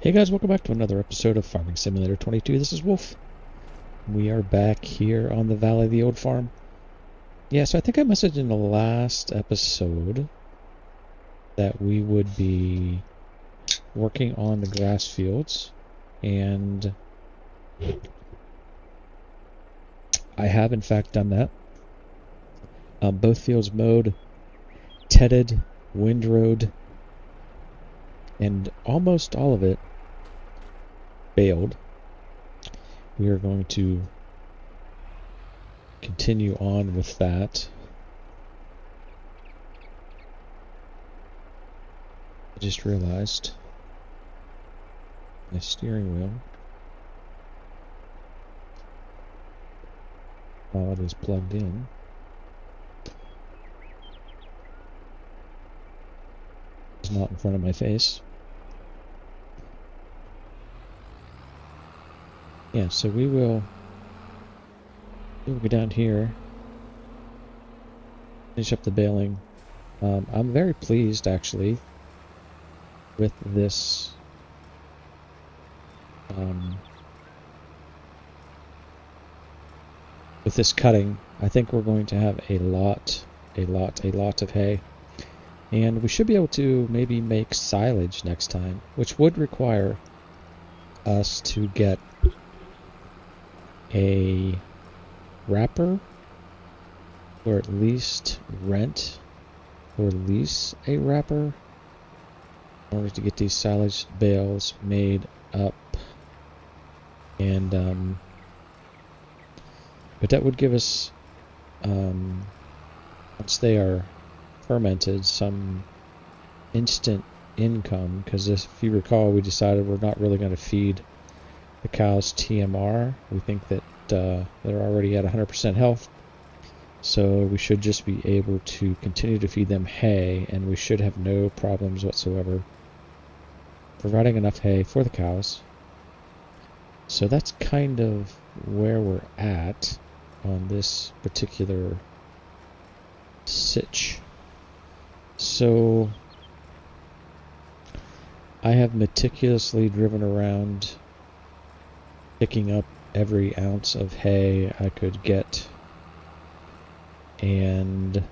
Hey guys, welcome back to another episode of Farming Simulator 22. This is Wolf. We are back here on the Valley of the Old Farm. Yeah, so I think I messaged in the last episode that we would be working on the grass fields, and I have in fact done that. Both fields mowed, tedded, windrowed, and almost all of it baled. We are going to continue on with that. I just realized my steering wheel, while it is plugged in, is not in front of my face. Yeah, so we will go down here, finish up the baling. I'm very pleased, actually, with this cutting. I think we're going to have a lot of hay, and we should be able to maybe make silage next time, which would require us to get a wrapper, or at least rent or lease a wrapper in order to get these silage bales made up. And but that would give us, once they are fermented, some instant income, because if you recall, we decided we're not really going to feed the cows TMR. We think that they're already at 100% health, so we should just be able to continue to feed them hay, and we should have no problems whatsoever providing enough hay for the cows. So that's kind of where we're at on this particular sitch. So I have meticulously driven around picking up every ounce of hay I could get, and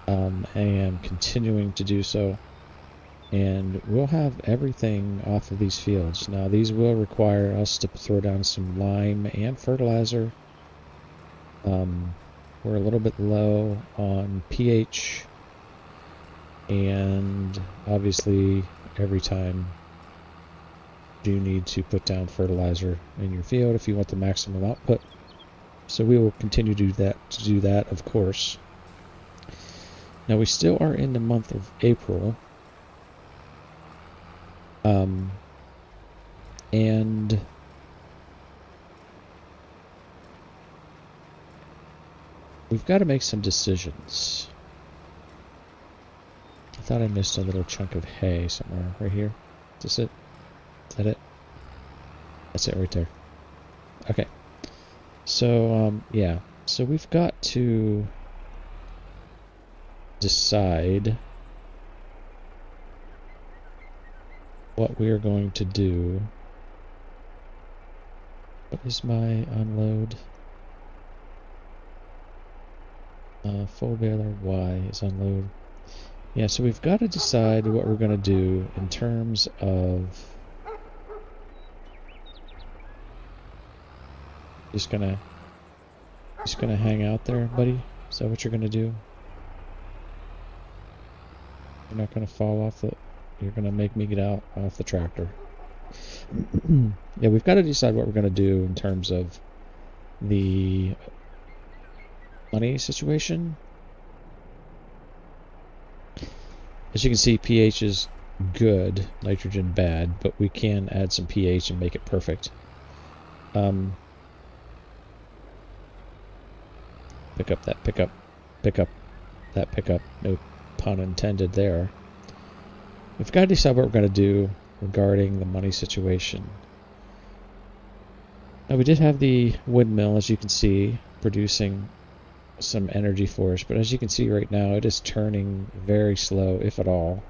I am continuing to do so, and we'll have everything off of these fields. Now these will require us to throw down some lime and fertilizer. We're a little bit low on pH, and obviously every time you need to put down fertilizer in your field if you want the maximum output. So we will continue to do that, of course. Now we still are in the month of April, and we've got to make some decisions. I thought I missed a little chunk of hay somewhere. Right here. Is this it? Is that it? That's it right there. Okay. So, yeah. So we've got to decide what we are going to do. What is my unload? Full baler Y is unload. Yeah, so we've got to decide what we're going to do in terms of just gonna hang out there, buddy? Is that what you're gonna do? You're not gonna fall off the... You're gonna make me get out off the tractor. Yeah, we've got to decide what we're gonna do in terms of the money situation. As you can see, pH is good, nitrogen bad, but we can add some pH and make it perfect. Pick up that pickup, pick up that pickup, no pun intended there. We've got to decide what we're going to do regarding the money situation. Now we did have the windmill, as you can see, producing some energy for us, but as you can see right now, it is turning very slow, if at all.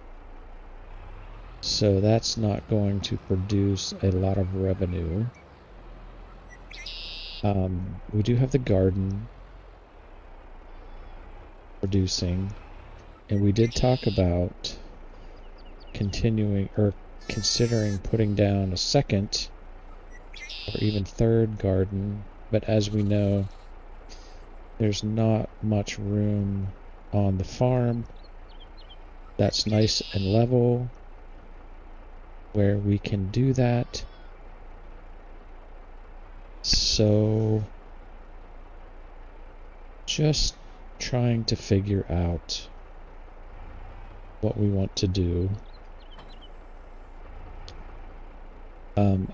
So that's not going to produce a lot of revenue. We do have the garden producing, and we did talk about continuing or considering putting down a second or even third garden, but as we know, there's not much room on the farm that's nice and level where we can do that. So just trying to figure out what we want to do.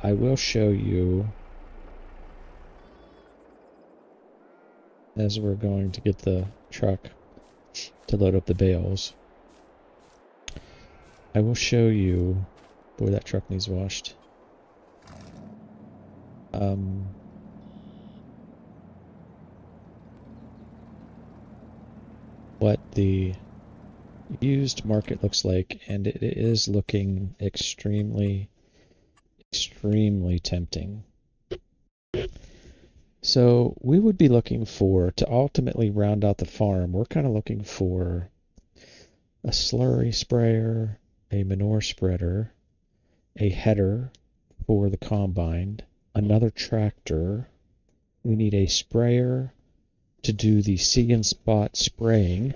I will show you as we're going to get the truck to load up the bales. I will show you. Boy, that truck needs washed. What the used market looks like, and it is looking extremely tempting. So we would be looking for, to ultimately round out the farm, we're kind of looking for a slurry sprayer, a manure spreader, a header for the combine, another tractor. We need a sprayer to do the see and spot spraying.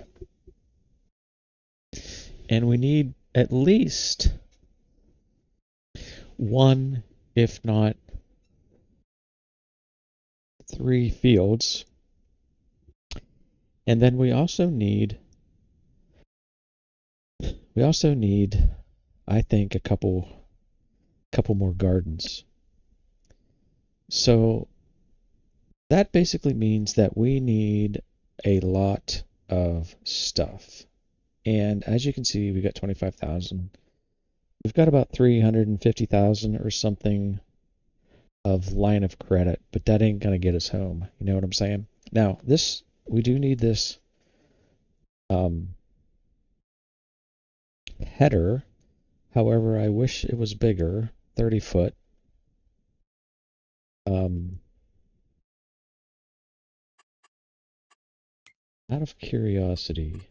And we need at least one, if not 3 fields. And then we also need, I think, a couple more gardens. So that basically means that we need a lot of stuff. And as you can see, we got 25,000. We've got about 350,000 or something of line of credit, but that ain't gonna get us home. You know what I'm saying? Now, this, we do need this header. However, I wish it was bigger, 30 foot. Out of curiosity,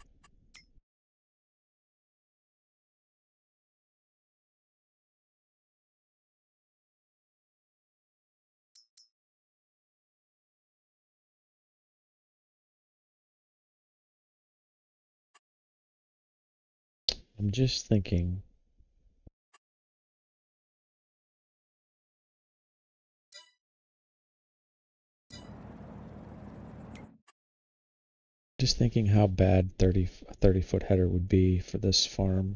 I'm just thinking, how bad 30 foot header would be for this farm.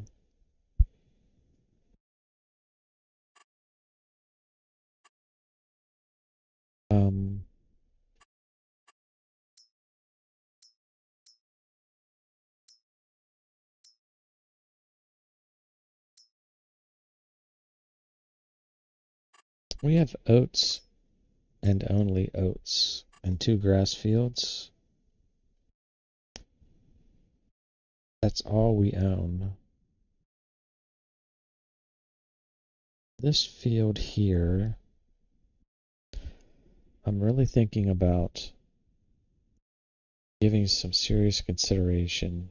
We have oats and only oats and 2 grass fields. That's all we own. This field here, I'm really thinking about giving some serious consideration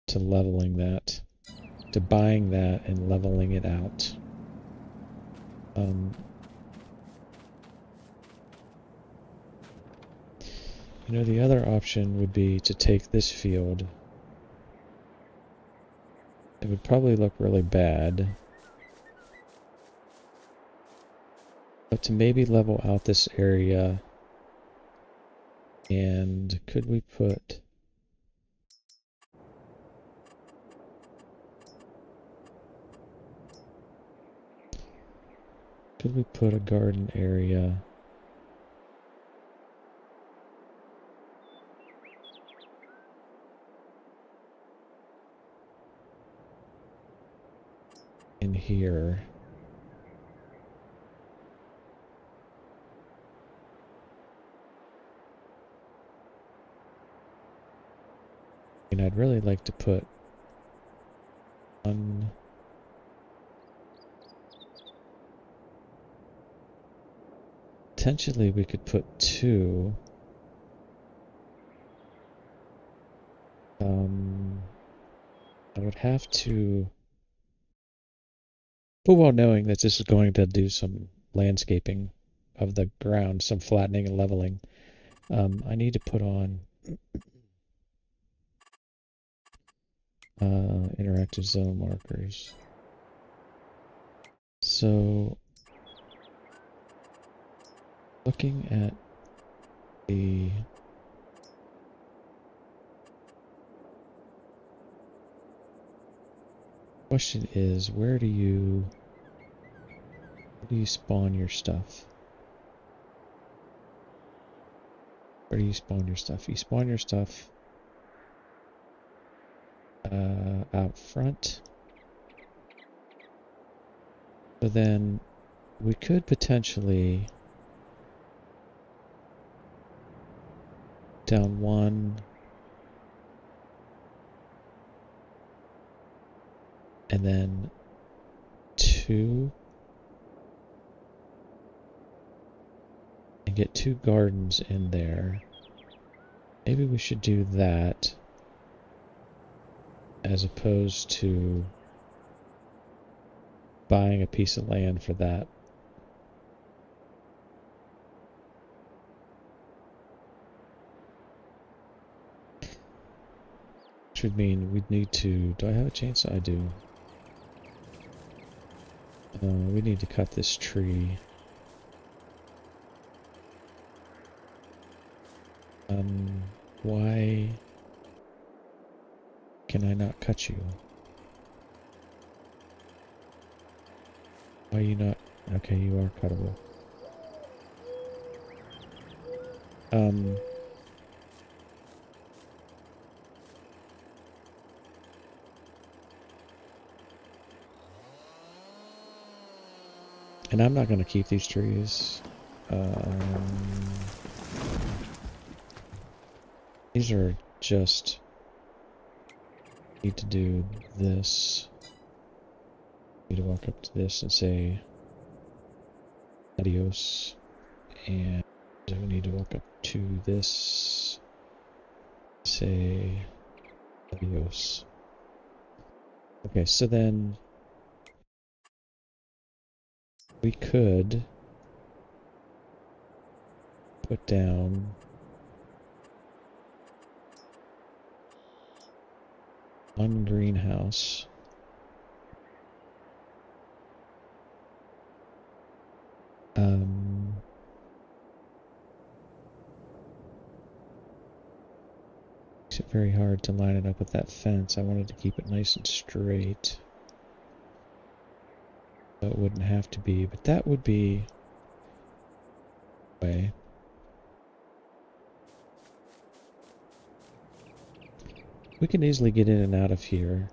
to leveling that, to buying that and leveling it out. You know, the other option would be to take this field. It would probably look really bad. But to maybe level out this area, and could we put a garden area in here? And I'd really like to put One. Potentially we could put two. I would have to, full well knowing that this is going to do some landscaping of the ground, some flattening and leveling. I need to put on interactive zone markers. So, looking at the question is, where do you spawn your stuff? Where do you spawn your stuff? You spawn your stuff out front. So then we could potentially down one and then two and get two gardens in there. Maybe we should do that as opposed to buying a piece of land for that. Which would mean we'd need to... Do I have a chainsaw? I do. We need to cut this tree. Why can I not cut you? Why are you not... Okay, you are cuttable. And I'm not going to keep these trees. These are just... Need to do this. Need to walk up to this and say adios. And we need to walk up to this. Say adios. Okay, so then we could put down one greenhouse. Makes it very hard to line it up with that fence. I wanted to keep it nice and straight. So it wouldn't have to be, but that would be way. We can easily get in and out of here.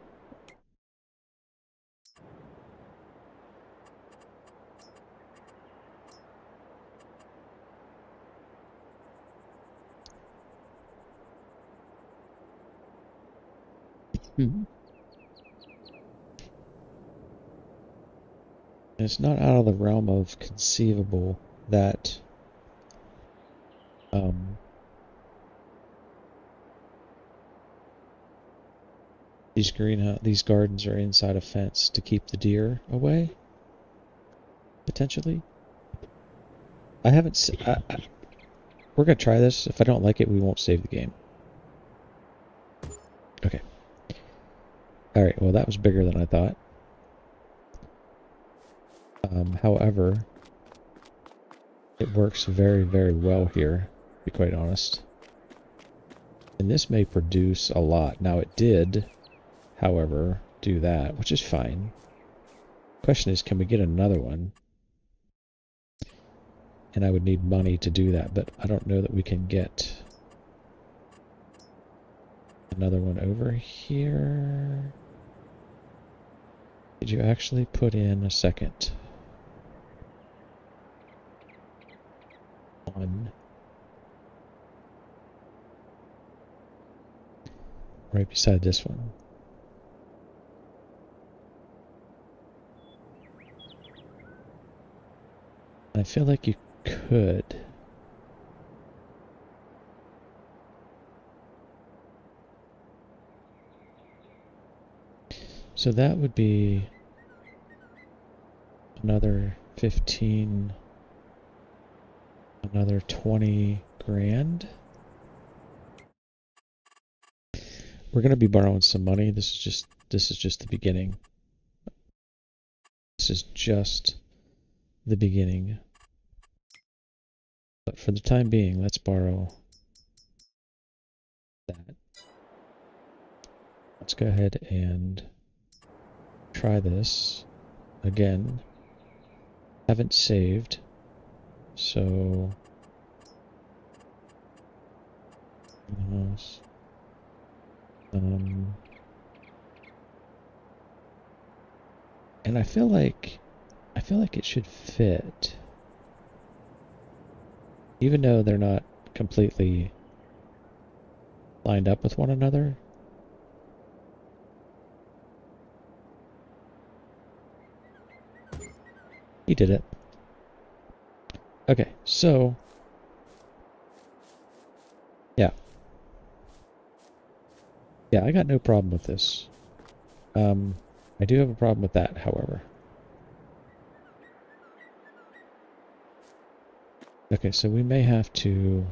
It's not out of the realm of conceivable that these gardens are inside a fence to keep the deer away, potentially. I haven't. We're gonna try this. If I don't like it, we won't save the game. Okay. All right. Well, that was bigger than I thought. However, it works very, very well here, to be quite honest. And this may produce a lot. Now, it did, however, do that, which is fine. Question is, can we get another one? And I would need money to do that, but I don't know that we can get another one over here. Did you actually put in a second one right beside this one? I feel like you could. So that would be another 15, another 20 grand. We're going to be borrowing some money. This is just the beginning. This is just the beginning. But for the time being, let's borrow that. Let's go ahead and try this again. Haven't saved, so and I feel like it should fit, even though they're not completely lined up with one another. He did it. Okay, so yeah, I got no problem with this. I do have a problem with that, however. Okay, so we may have to...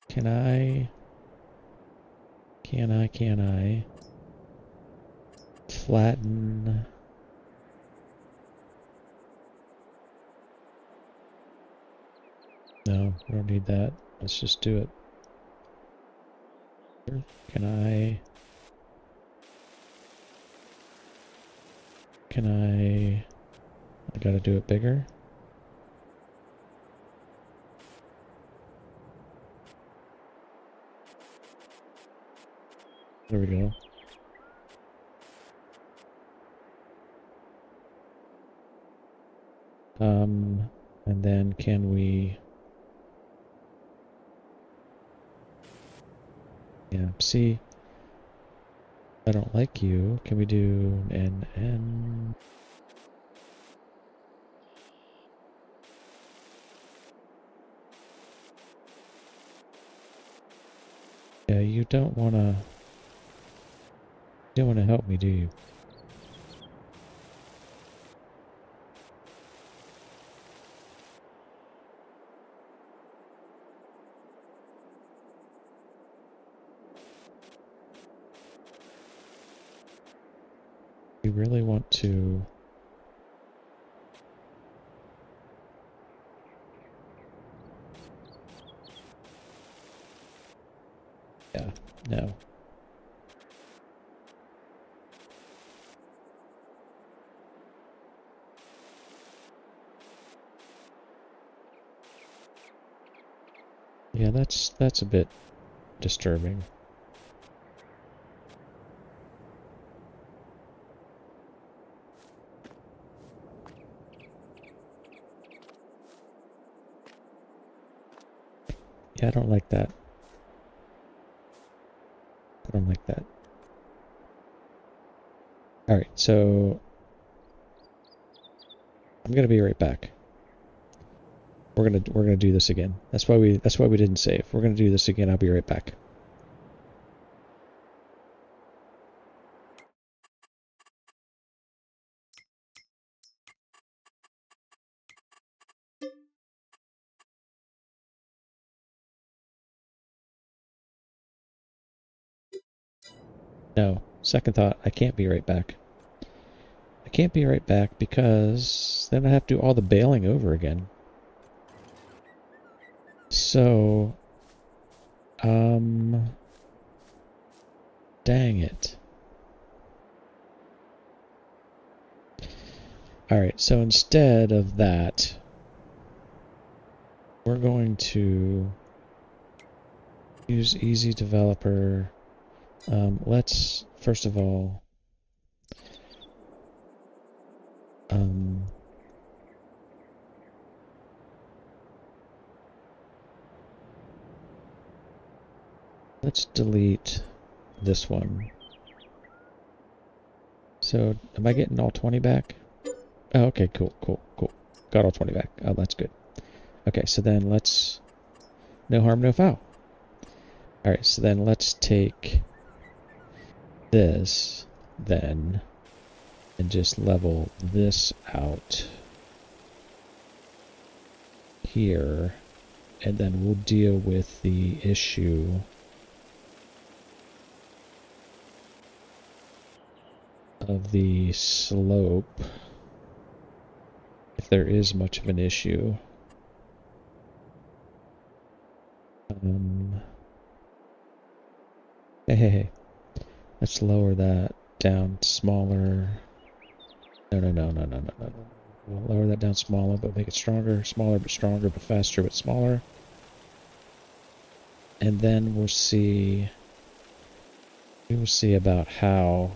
Can I flatten... No, we don't need that. Let's just do it. Can I gotta do it bigger. There we go. And then can we... Yeah, see, I don't like you. Can we do an N? Yeah, you don't wanna help me, do you? We really want to... Yeah, no. Yeah, that's a bit disturbing. Yeah, I don't like that. I don't like that. Alright, so I'm gonna be right back. We're gonna do this again. That's why we didn't save. We're gonna do this again. I'll be right back. No, second thought, I can't be right back. I can't be right back because then I have to do all the bailing over again. So, dang it. Alright, so instead of that, we're going to use Easy Developer. Let's, first of all, let's delete this one. So, am I getting all 20 back? Oh, okay, cool. Got all 20 back. Oh, that's good. Okay, so then let's... No harm, no foul. Alright, so then let's take this, then, and just level this out here, and then we'll deal with the issue of the slope, if there is much of an issue. Hey. Let's lower that down smaller. No. We'll lower that down smaller, but make it stronger. Smaller but stronger, but faster but smaller. And then we'll see... We will see about how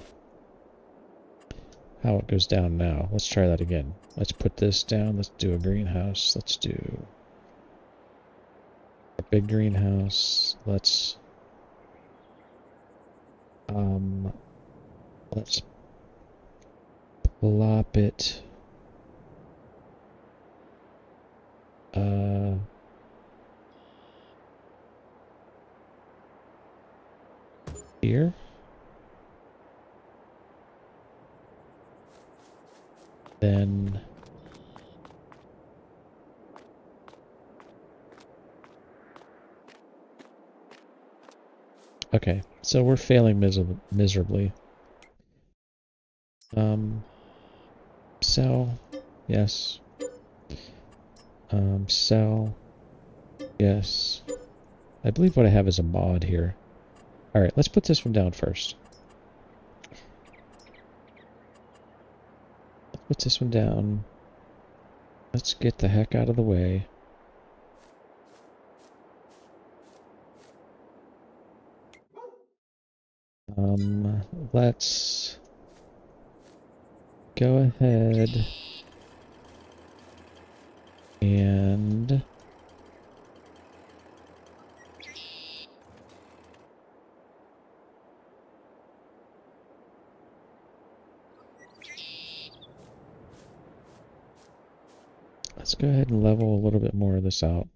it goes down now. Let's try that again. Let's put this down. Let's do a greenhouse. Let's do a big greenhouse. Let's plop it here. Then okay, so we're failing miserably. Sell, yes. Sell, yes. I believe what I have is a mod here. Alright, let's put this one down first. Put this one down. Let's get the heck out of the way. Let's go ahead and let's go ahead and level a little bit more of this out.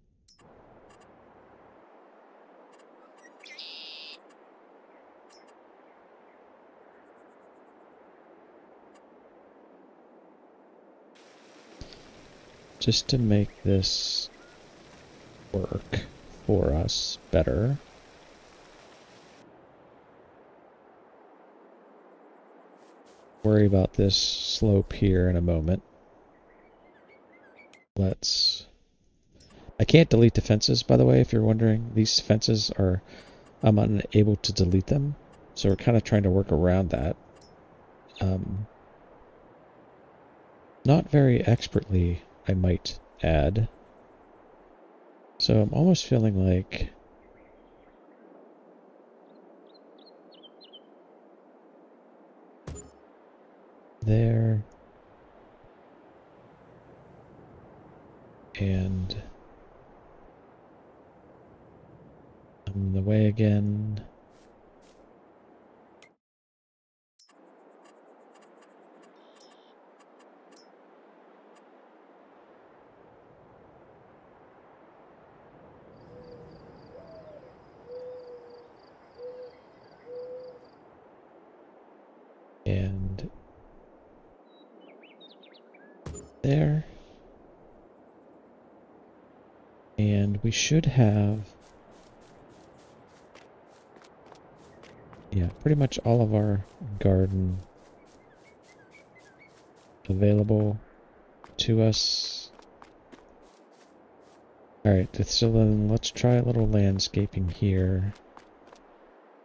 Just to make this work for us better. Worry about this slope here in a moment. I can't delete the fences, by the way, if you're wondering. These fences are, I'm unable to delete them. So we're kind of trying to work around that. Not very expertly, I might add. So I'm almost feeling like there and I'm in the way again. And there. And we should have, yeah, pretty much all of our garden available to us. Alright, so then let's try a little landscaping here.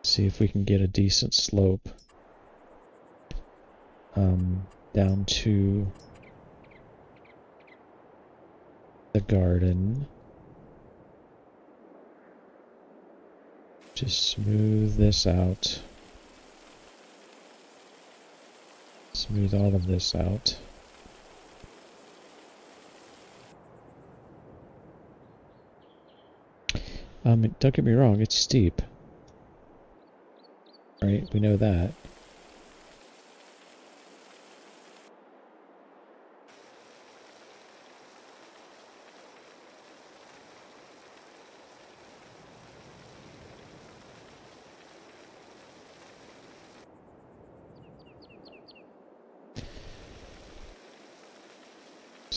See if we can get a decent slope down to the garden. Just smooth this out. Smooth all of this out. Don't get me wrong, it's steep. Right, we know that.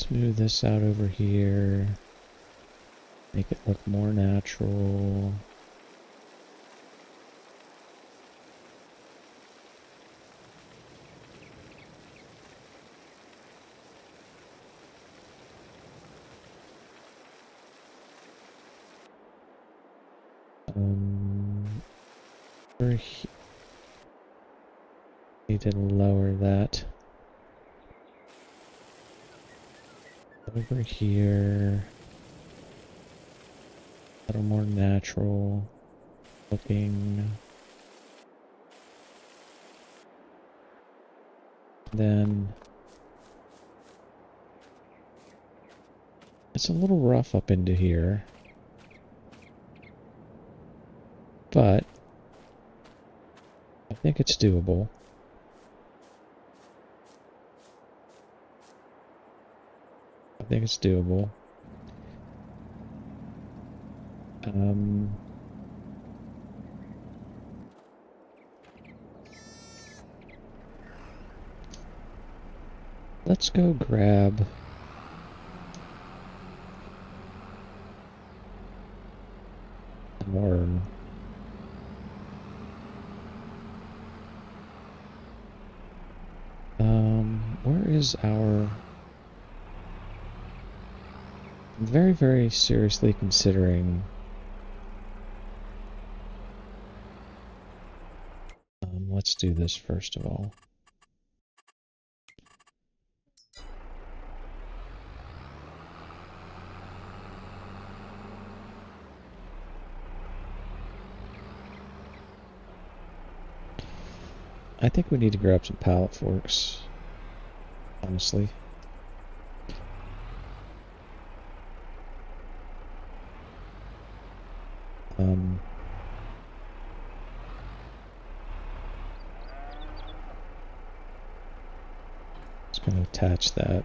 Smooth this out over here. Make it look more natural. Over here. Need to lower that. Over here. A little more natural looking. Then it's a little rough up into here, but I think it's doable. I think it's doable. Let's go grab more. Where is our... I'm very, very seriously considering let's do this first of all. I think we need to grab some pallet forks, honestly. Just going to attach that.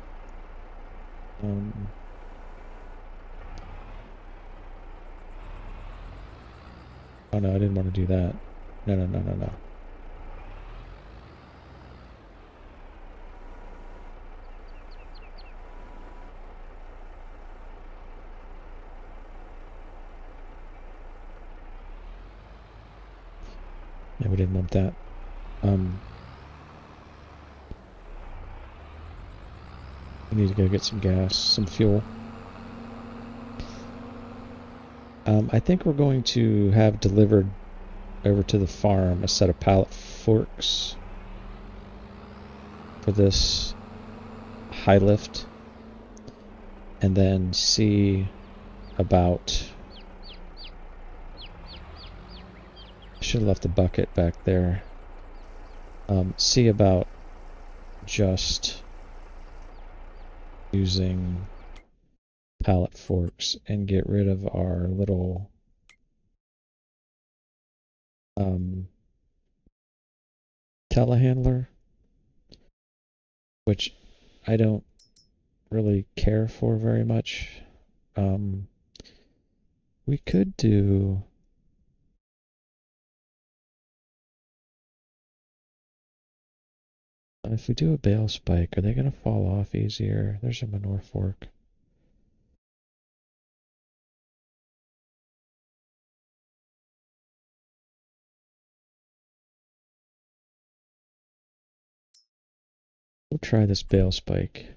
Oh no, I didn't want to do that. No. Yeah, we didn't want that. We need to go get some gas, some fuel. I think we're going to have delivered over to the farm a set of pallet forks for this high lift, and then see about... I should have left the bucket back there. See about just using pallet forks and get rid of our little telehandler, which I don't really care for very much. We could do... If we do a bale spike, are they going to fall off easier? There's a manure fork. We'll try this bale spike.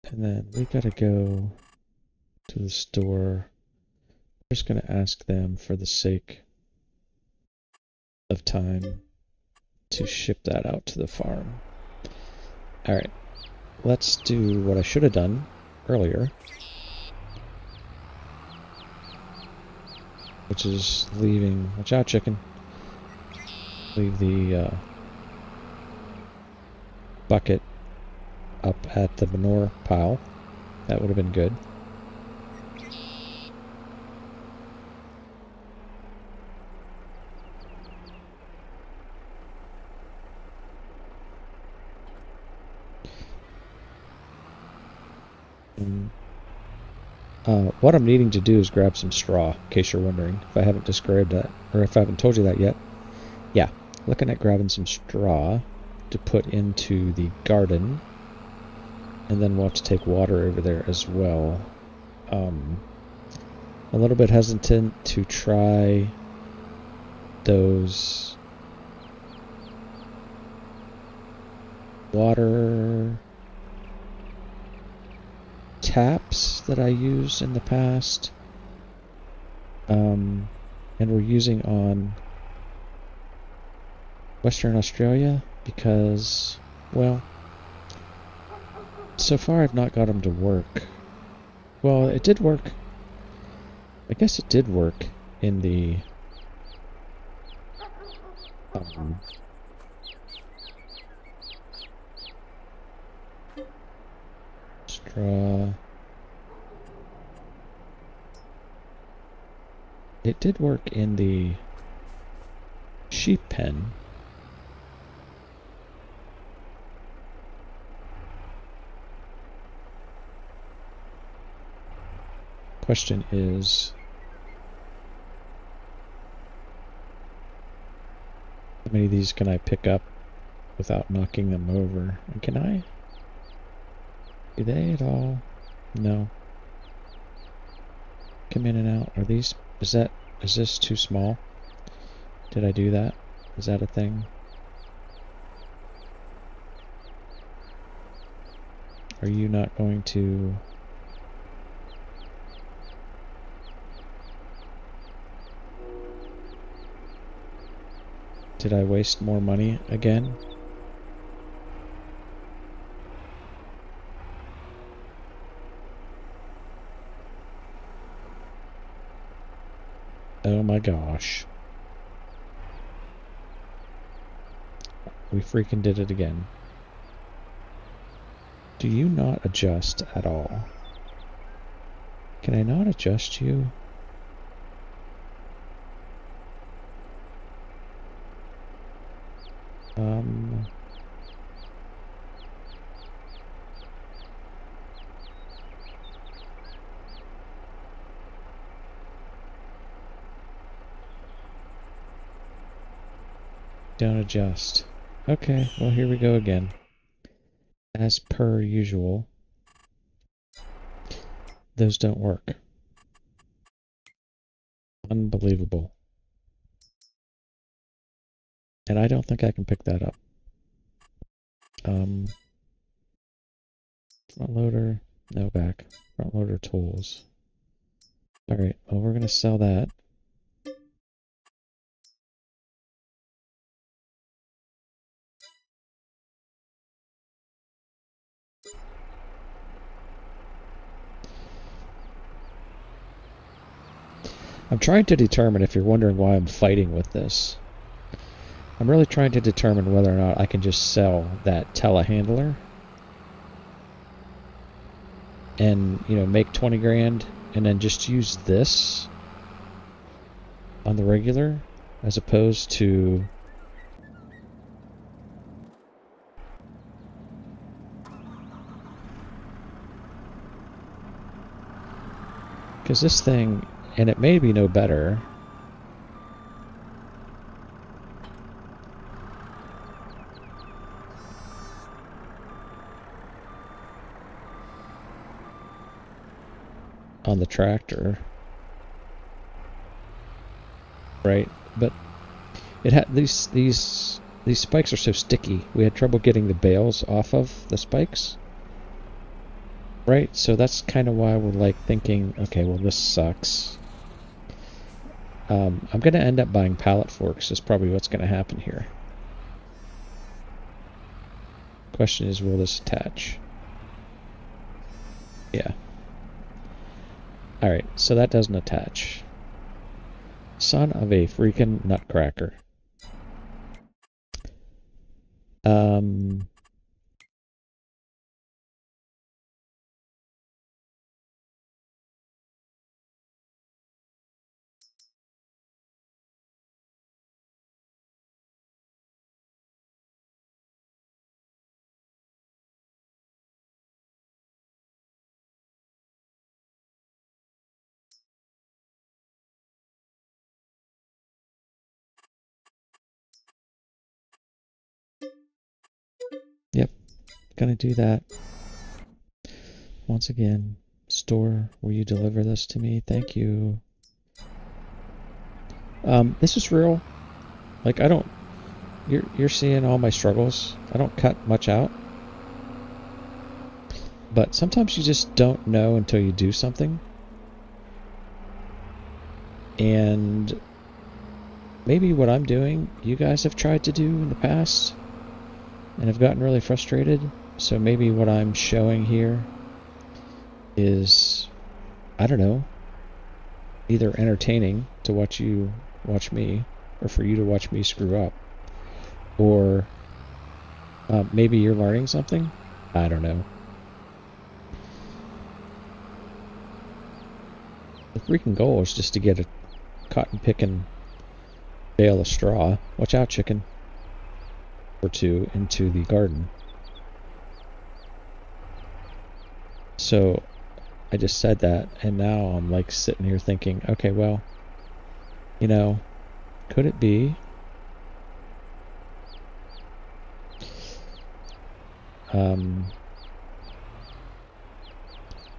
And then we gotta go to the store. We're just gonna ask them, for the sake of time, to ship that out to the farm. Alright, let's do what I should have done earlier, which is leaving... Watch out, chicken. Leave the bucket up at the manure pile. That would have been good. What I'm needing to do is grab some straw, in case you're wondering, if I haven't described that, or if I haven't told you that yet. Yeah, looking at grabbing some straw to put into the garden, and then we'll have to take water over there as well. A little bit hesitant to try those water taps that I used in the past, and we're using on Western Australia because, well, so far I've not got them to work. Well, it did work. I guess it did work in the straw. It did work in the sheep pen. Question is, how many of these can I pick up without knocking them over? And can I? Do they at all? No. Come in and out. Are these, is this too small? Did I do that? Is that a thing? Are you not going to... Did I waste more money again? Oh my gosh. We freaking did it again. Do you not adjust at all? Can I not adjust you? Don't adjust. Okay, well here we go again. As per usual, those don't work. Unbelievable. And I don't think I can pick that up. Front loader, no back. Front loader tools. Alright, well we're gonna sell that. I'm trying to determine, if you're wondering why I'm fighting with this, I'm really trying to determine whether or not I can just sell that telehandler and, you know, make 20 grand and then just use this on the regular as opposed to because this thing, and it may be no better. On the tractor, right? But it had these spikes are so sticky. We had trouble getting the bales off of the spikes, right? So that's kind of why we're like thinking, okay, well this sucks. I'm gonna end up buying pallet forks. Is probably what's gonna happen here. Question is, will this attach? Yeah. Alright, so that doesn't attach. Son of a freaking nutcracker. gonna do that. Once again, store, will you deliver this to me? Thank you. This is real. Like, I don't... You're seeing all my struggles. I don't cut much out. But sometimes you just don't know until you do something. And maybe what I'm doing, you guys have tried to do in the past and have gotten really frustrated. So maybe what I'm showing here is, I don't know, either entertaining to watch you watch me, or for you to watch me screw up, or maybe you're learning something. I don't know. The freaking goal is just to get a cotton picking bale of straw, watch out chicken, or two into the garden. So I just said that, and now I'm like sitting here thinking, okay, well, you know, could it be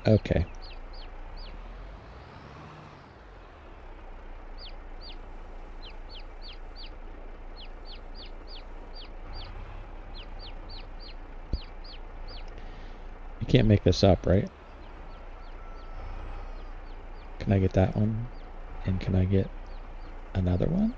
okay. You can't make this up, right? Can I get that one? And can I get another one?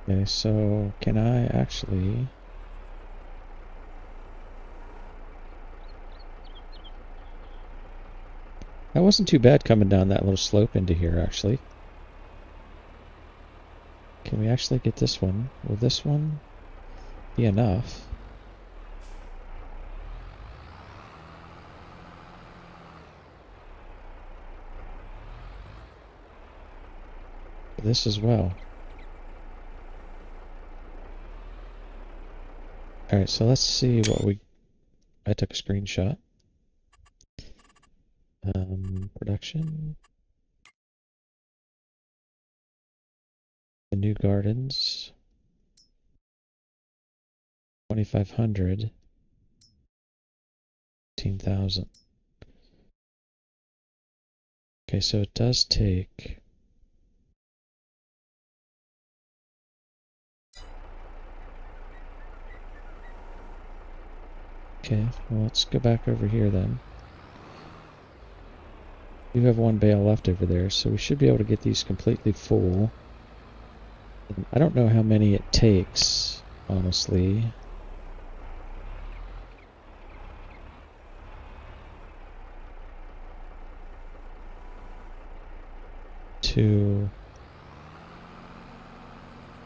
Okay, so can I actually... That wasn't too bad coming down that little slope into here, actually. Can we actually get this one? Will this one be enough? This as well. Alright, so let's see what we... I took a screenshot. Production. The new gardens. 2,500. 15,000. Okay, so it does take... Okay, well, let's go back over here then. We have one bale left over there, so we should be able to get these completely full. I don't know how many it takes, honestly.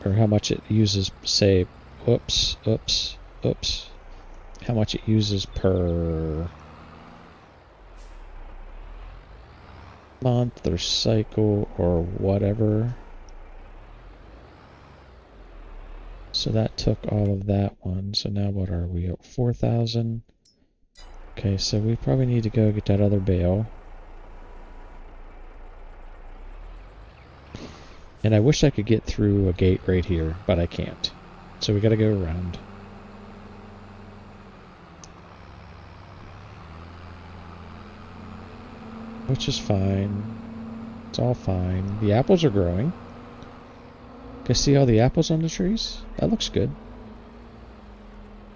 Or how much it uses, say, oops, how much it uses per month or cycle or whatever. So that took all of that one. So now what are we at? 4,000. Okay, so we probably need to go get that other bale. And I wish I could get through a gate right here, but I can't. So we gotta go around. Which is fine. It's all fine. The apples are growing. Can see all the apples on the trees? That looks good.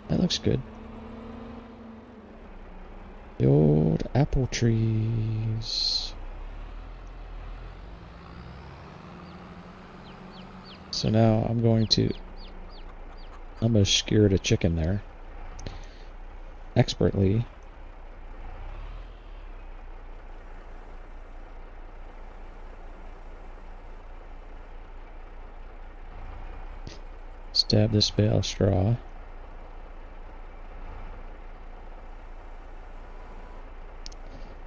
That looks good. The old apple trees. So now I'm going to skewer a chicken there. Expertly. Stab this bale of straw.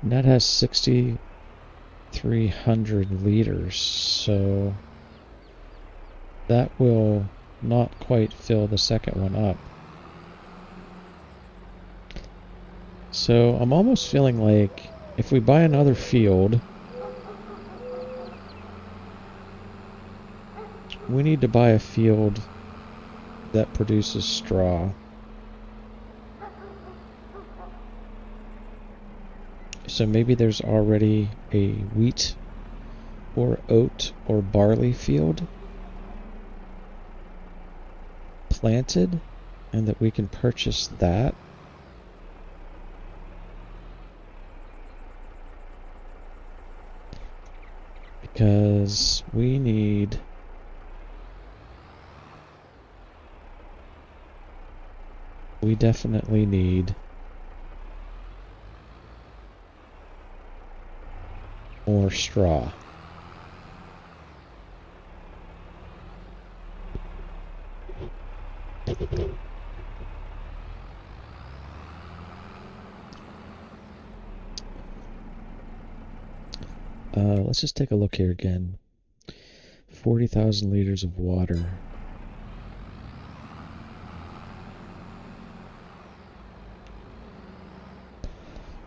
And that has 6,300 liters, so that will not quite fill the second one up. So I'm almost feeling like if we buy another field, we need to buy a field that produces straw. So maybe there's already a wheat or oat or barley field planted, and that we can purchase that. Because we definitely need more straw. Let's just take a look here again. 40,000 liters of water.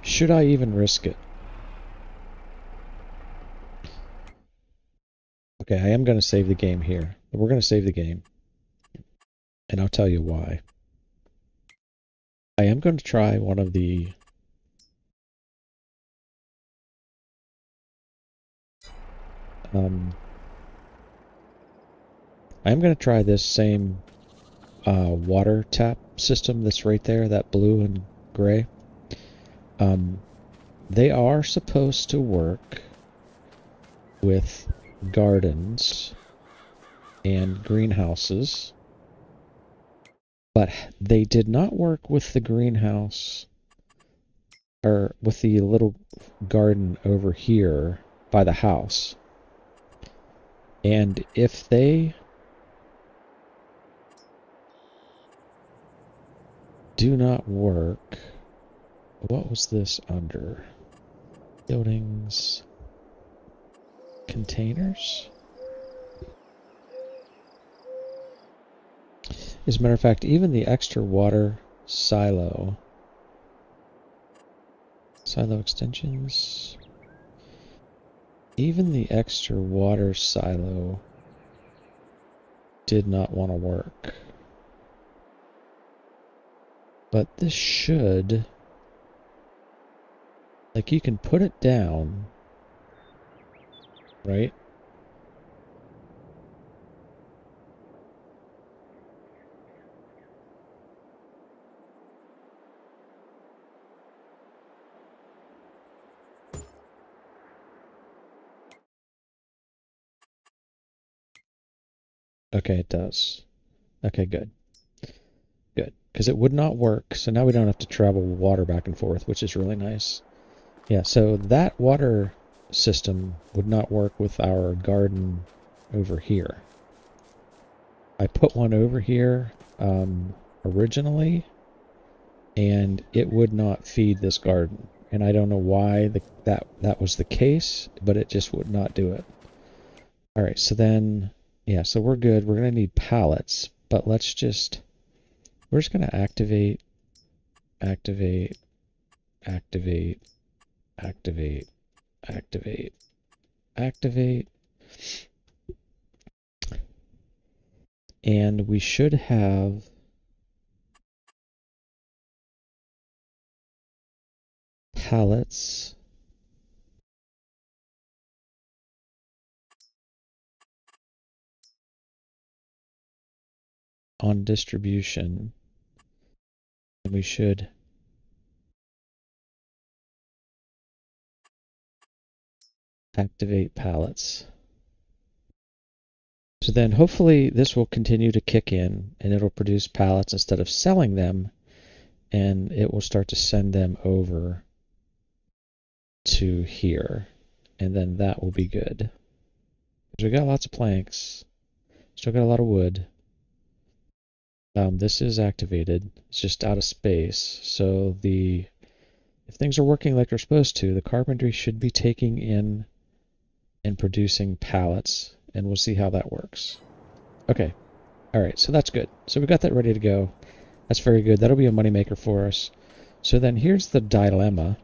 Should I even risk it? Okay, I am going to save the game here. We're going to save the game. And I'll tell you why. I am going to try one of the I'm going to try this same water tap system that's right there, that blue and gray. They are supposed to work with gardens and greenhouses, but they did not work with the greenhouse or with the little garden over here by the house. And if they do not work, what was this under? Buildings, containers? As a matter of fact, even the extra water silo extensions, even the extra water silo did not want to work. But this should, like, you can put it down, right? Okay, it does. Okay, good. Good. Because it would not work, so now we don't have to travel water back and forth, which is really nice. Yeah, so that water system would not work with our garden over here. I put one over here originally, and it would not feed this garden. And I don't know why that was the case, but it just would not do it. All right, so then, yeah, so we're good. We're going to need pallets, but we're just going to activate, activate, activate, activate, activate, activate. And we should have pallets. on distribution, and we should activate pallets. So then hopefully this will continue to kick in and it'll produce pallets instead of selling them, and it will start to send them over to here, and then that will be good. Because we got lots of planks, still got a lot of wood. This is activated, it's just out of space. So if things are working like they're supposed to, the carpentry should be taking in and producing pallets, and we'll see how that works. Okay, all right, so that's good. So we got that ready to go. That's very good. That'll be a moneymaker for us. So then here's the dilemma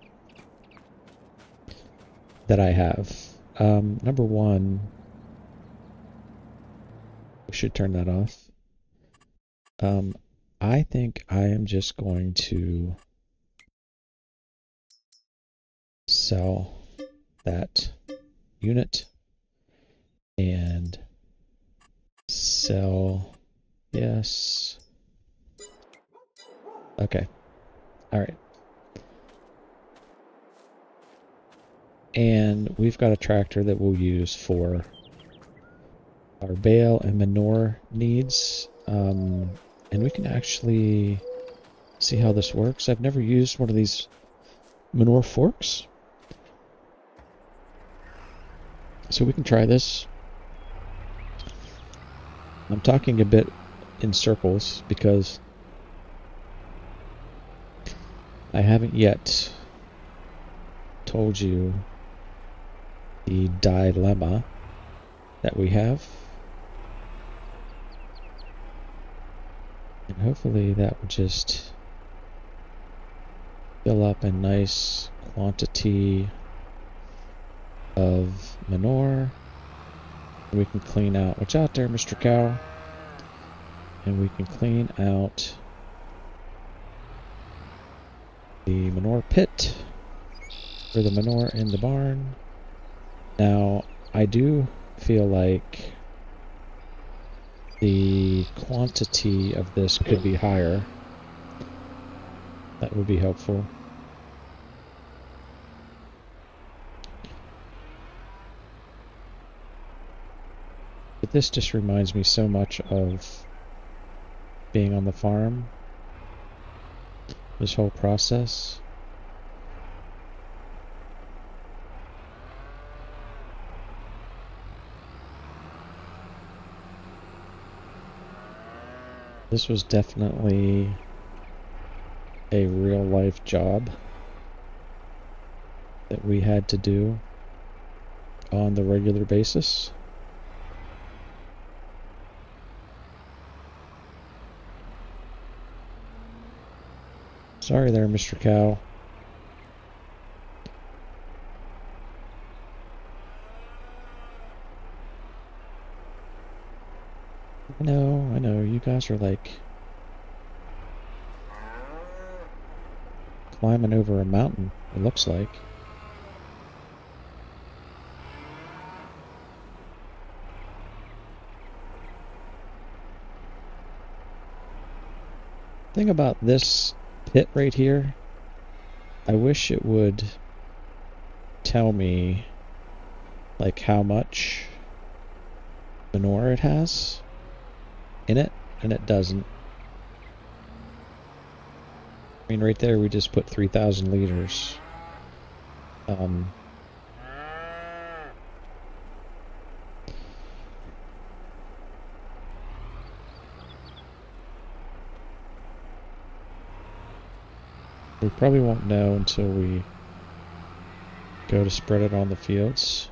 that I have. Number one, we should turn that off. I think I am just going to sell that unit and sell, yes. Okay, all right. And we've got a tractor that we'll use for our bale and manure needs. And we can actually see how this works. I've never used one of these manure forks, so we can try this. I'm talking a bit in circles because I haven't yet told you the dilemma that we have. And hopefully that will just fill up a nice quantity of manure. We can clean out, watch out there, Mr. Cow. And we can clean out the manure pit for the manure in the barn. Now, I do feel like the quantity of this could be higher. That would be helpful. But this just reminds me so much of being on the farm. This whole process. This was definitely a real life job that we had to do on the regular basis. Sorry there, Mr. Cow. I know, you guys are like climbing over a mountain, it looks like. Thing about this pit right here, I wish it would tell me like how much manure it has in it, and it doesn't. I mean, right there we just put 3,000 liters. We probably won't know until we go to spread it on the fields.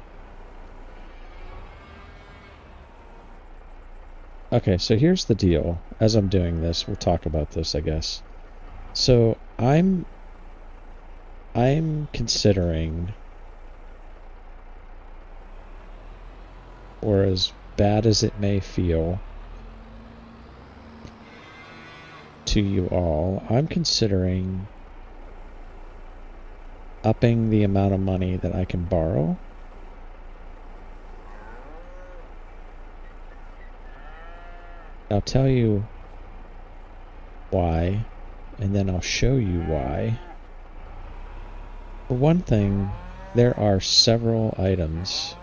Okay, so here's the deal. As I'm doing this, we'll talk about this, I guess. So I'm considering, or as bad as it may feel to you all, I'm considering upping the amount of money that I can borrow. I'll tell you why, and then I'll show you why. For one thing, there are several items,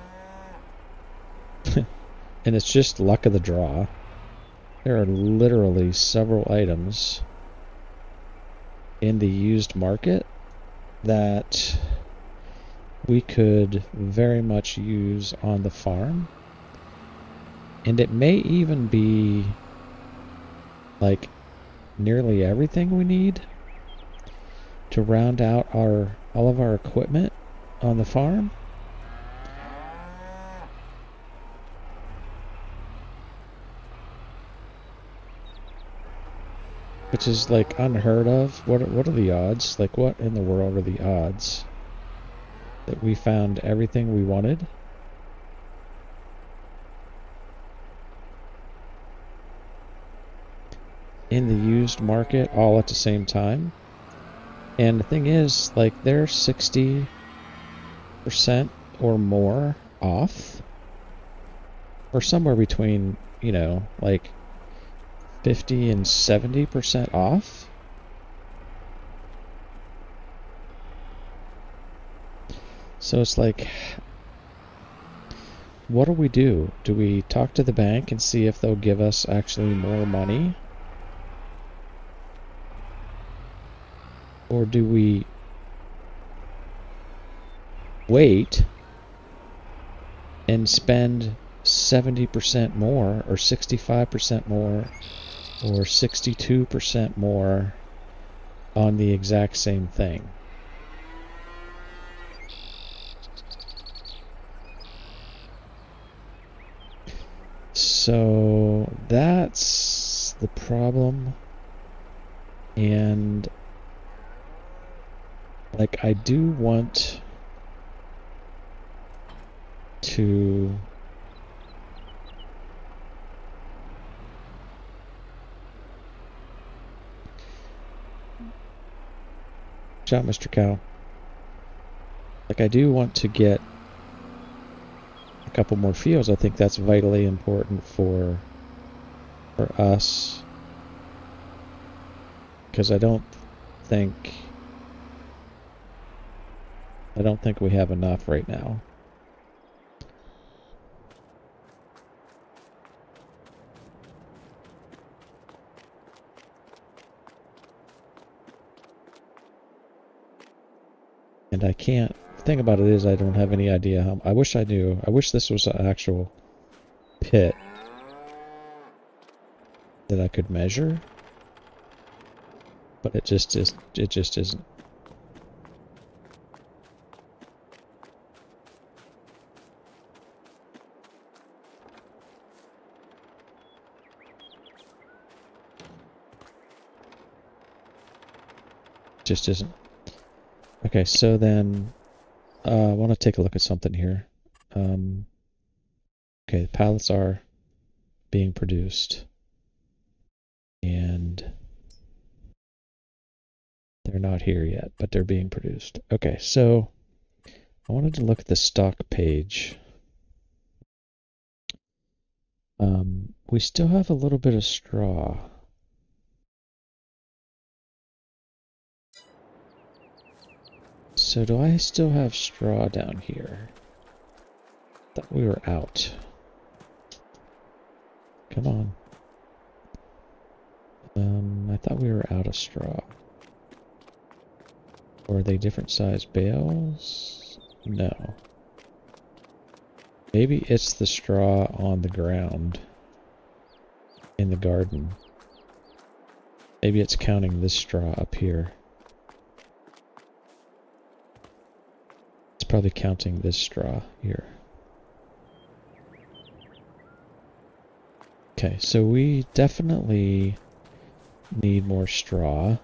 and it's just luck of the draw. There are literally several items in the used market that we could very much use on the farm. And it may even be like nearly everything we need to round out all of our equipment on the farm. Which is like unheard of. What are the odds? Like, what in the world are the odds that we found everything we wanted? In the used market all at the same time? And the thing is, like, they're 60% or more off. Or somewhere between, you know, like 50 and 70% off. So it's like, what do we do? Do we talk to the bank and see if they'll give us actually more money? Or do we wait and spend 70% more or 65% more or 62% more on the exact same thing? So that's the problem. And like, I do want to shot Mr. Cow. Like, I do want to get a couple more fields. I think that's vitally important for us, because I don't think we have enough right now. And I can't. The thing about it is, I don't have any idea how. I wish I knew. I wish this was an actual pit that I could measure, but it just is. It just isn't. Just isn't. Okay, so then I want to take a look at something here. Okay, the pallets are being produced, and they're not here yet, but they're being produced. Okay, so I wanted to look at the stock page. We still have a little bit of straw. So do I still have straw down here? Thought we were out. Come on. I thought we were out of straw. Or are they different size bales? No. Maybe it's the straw on the ground in the garden. Maybe it's counting this straw up here. It's probably counting this straw here. Okay, so we definitely need more straw.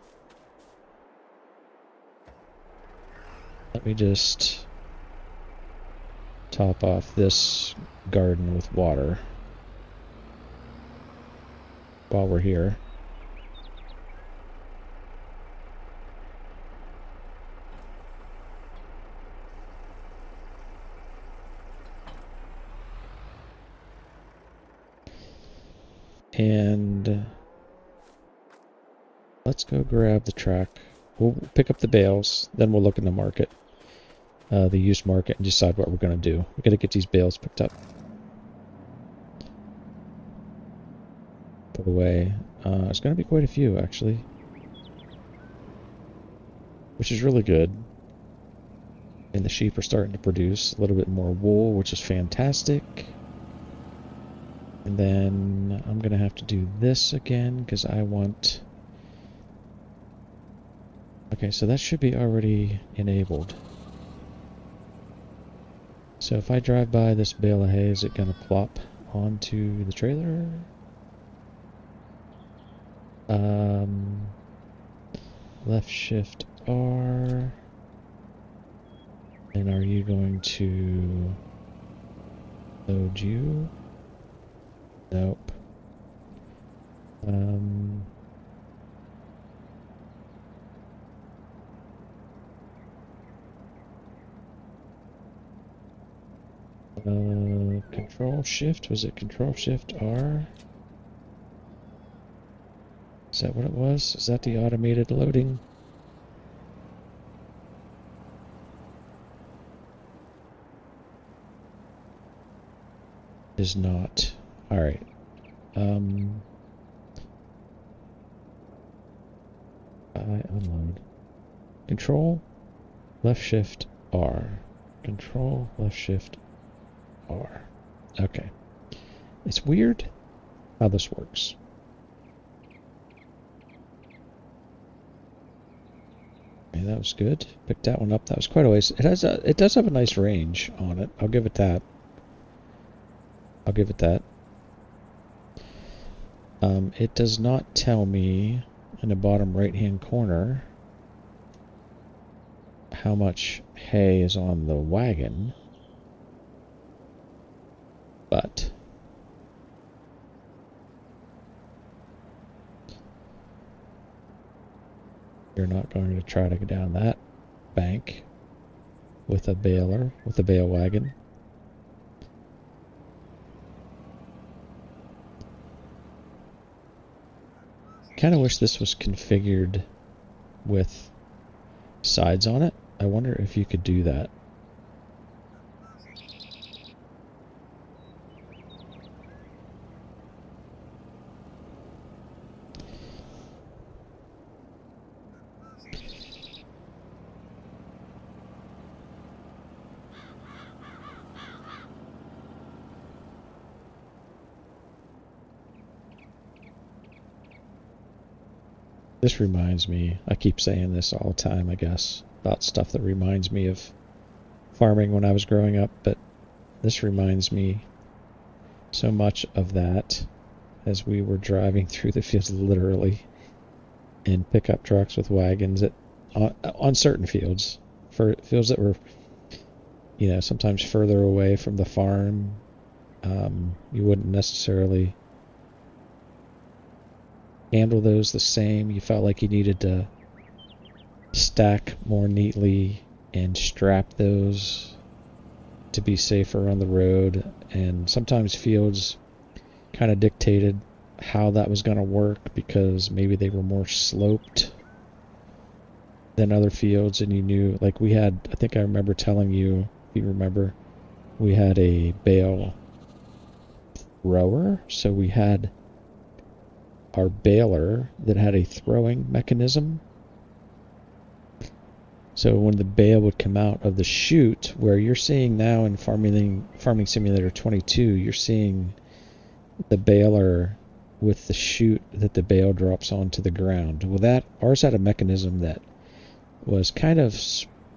Let me just top off this garden with water while we're here. And let's go grab the truck. We'll pick up the bales, then we'll look in the market, the used market, and decide what we're going to do. We're going to get these bales picked up. Put away. There's going to be quite a few, actually, which is really good. And the sheep are starting to produce a little bit more wool, which is fantastic. And then I'm going to have to do this again because I want... Okay, so that should be already enabled. So if I drive by this bale of hay, is it going to plop onto the trailer? Left shift R. And are you going to load you? Nope. Control Shift, was it Control Shift R? Is that what it was? Is that the automated loading? Is not. Alright. I unload. Control left shift R. Control left shift R. Okay. It's weird how this works. Okay, that was good. Picked that one up. That was quite a ways. It does have a nice range on it. I'll give it that. I'll give it that. It does not tell me in the bottom right hand corner how much hay is on the wagon, but you're not going to try to go down that bank with a baler, with a bale wagon. Kind of wish this was configured with sides on it. I wonder if you could do that. This reminds me, I keep saying this all the time, I guess, about stuff that reminds me of farming when I was growing up, but this reminds me so much of that as we were driving through the fields, literally, in pickup trucks with wagons on certain fields, for fields that were, you know, sometimes further away from the farm. You wouldn't necessarily handle those the same. You felt like you needed to stack more neatly and strap those to be safer on the road, and sometimes fields kind of dictated how that was going to work because maybe they were more sloped than other fields, and you knew, like we had, I think I remember telling you, if you remember, we had a bale thrower, so we had our baler that had a throwing mechanism. So when the bale would come out of the chute, where you're seeing now in Farming Simulator 22, you're seeing the baler with the chute that the bale drops onto the ground. Well, ours had a mechanism that was kind of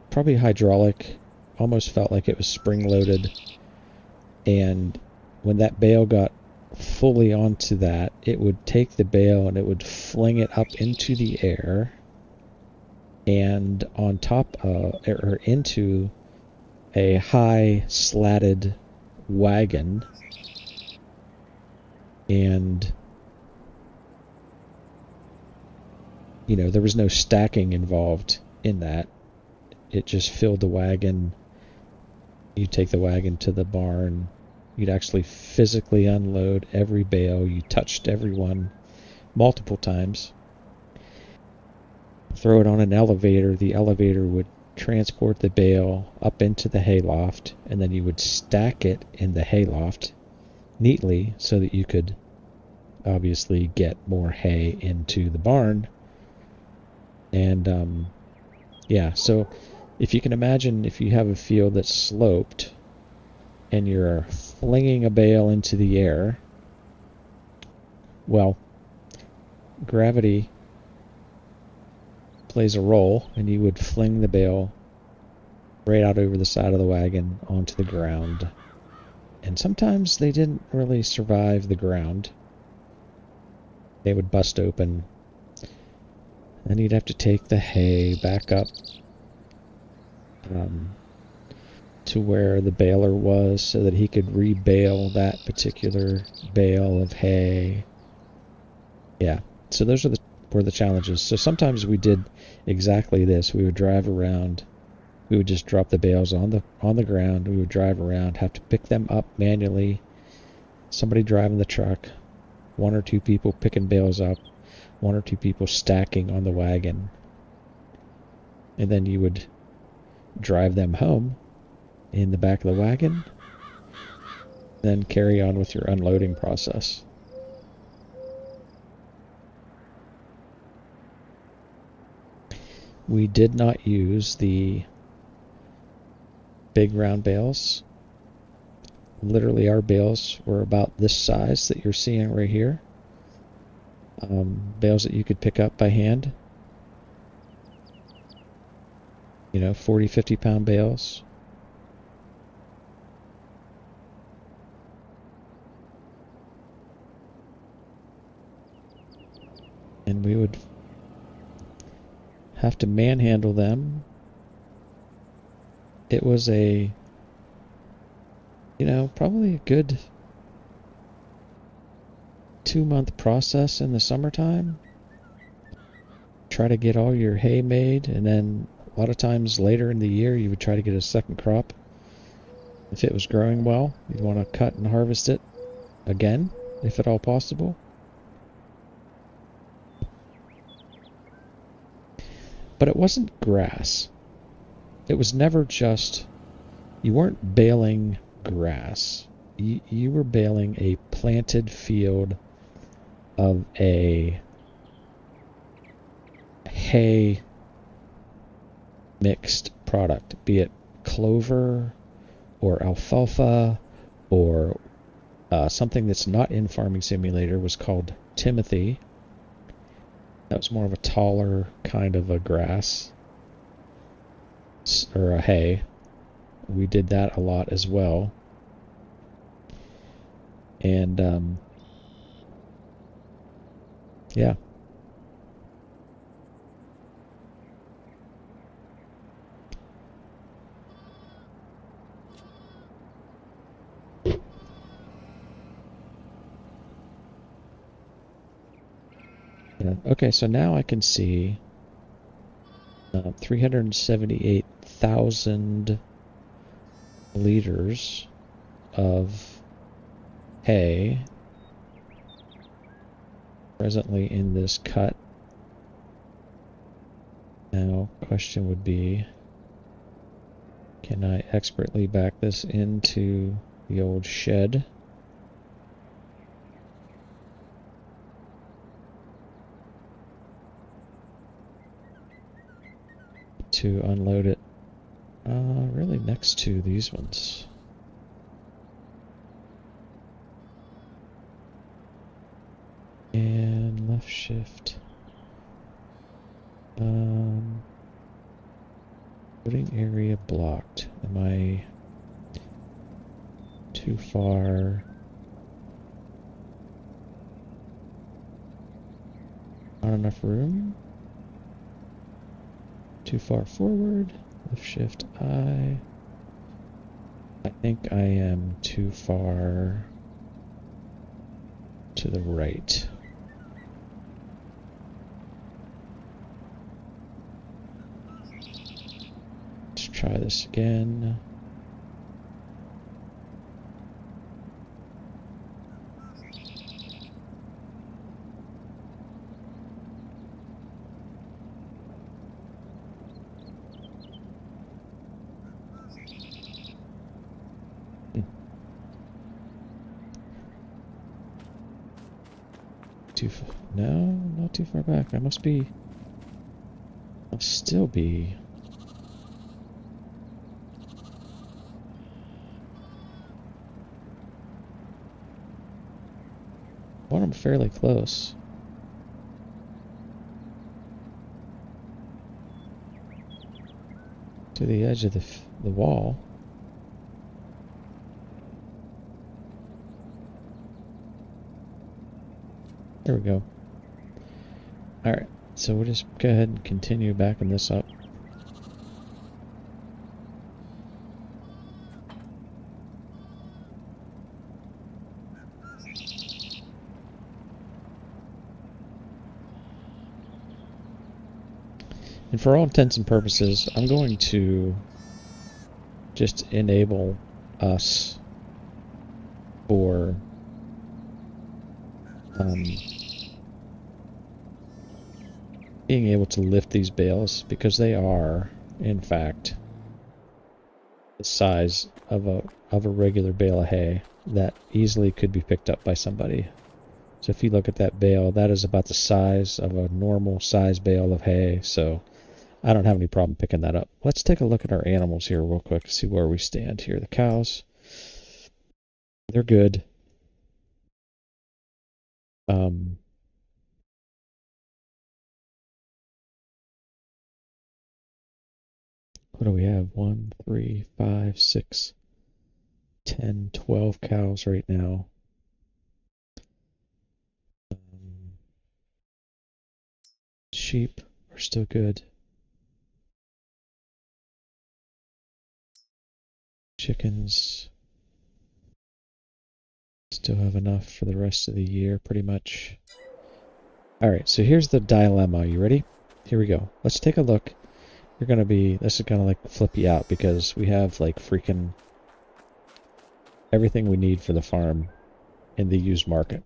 probably hydraulic, almost felt like it was spring-loaded, and when that bale got fully onto that, it would take the bale and it would fling it up into the air and on top or into a high slatted wagon, and you know, there was no stacking involved in that. It just filled the wagon. You take the wagon to the barn. You'd actually physically unload every bale. You touched every one multiple times. throw it on an elevator. The elevator would transport the bale up into the hayloft, and then you would stack it in the hayloft neatly so that you could obviously get more hay into the barn. And yeah, so if you can imagine, if you have a field that's sloped and you're flinging a bale into the air, well, gravity plays a role, and you would fling the bale right out over the side of the wagon onto the ground. And sometimes they didn't really survive the ground. They would bust open. Then you'd have to take the hay back up to where the baler was so that he could rebale that particular bale of hay. Yeah, so those were the challenges. So sometimes we did exactly this. We would drive around. We would just drop the bales on the ground. We would drive around, have to pick them up manually. Somebody driving the truck, one or two people picking bales up, one or two people stacking on the wagon. And then you would drive them home in the back of the wagon, then carry on with your unloading process. We did not use the big round bales. Literally, our bales were about this size that you're seeing right here. Bales that you could pick up by hand. 40, 50 pound bales. And we would have to manhandle them. It was probably a good 2-month process in the summertime. Try to get all your hay made, and then a lot of times later in the year you would try to get a second crop. If it was growing well, you'd want to cut and harvest it again, if at all possible. But it wasn't grass. It was never just, you weren't baling grass. You were baling a planted field of a hay mixed product, be it clover or alfalfa or something that's not in Farming Simulator was called Timothy. That was more of a taller kind of a grass or a hay. We did that a lot as well. And yeah. Okay, so now I can see 378,000 liters of hay presently in this cut. Now, question would be, can I expertly back this into the old shed? To unload it really next to these ones. And left shift. Loading area blocked. Am I too far? Not enough room? Too far forward? Left shift I. I think I am too far to the right. Let's try this again. No, not too far back. I must be... I'll still be... Well, I'm fairly close. To the edge of the wall. There we go. Alright, so we'll just go ahead and continue backing this up. And for all intents and purposes, I'm going to just enable us for being able to lift these bales, because they are, in fact, the size of a regular bale of hay that easily could be picked up by somebody. So if you look at that bale, that is about the size of a normal size bale of hay, so I don't have any problem picking that up. Let's take a look at our animals here real quick to see where we stand here. The cows, they're good. What do we have? 1, 3, 5, 6, 10, 12 cows right now. Sheep are still good. Chickens still have enough for the rest of the year, pretty much. Alright, so here's the dilemma. You ready? Here we go. Let's take a look. This is gonna like flip you out because we have like freaking everything we need for the farm in the used market.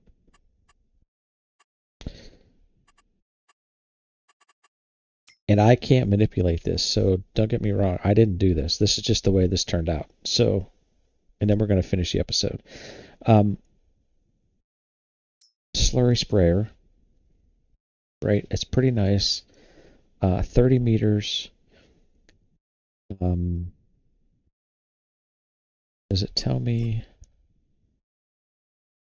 And I can't manipulate this, so don't get me wrong. I didn't do this. This is just the way this turned out. So, and then we're going to finish the episode. Slurry sprayer, right? It's pretty nice. 30 meters. Does it tell me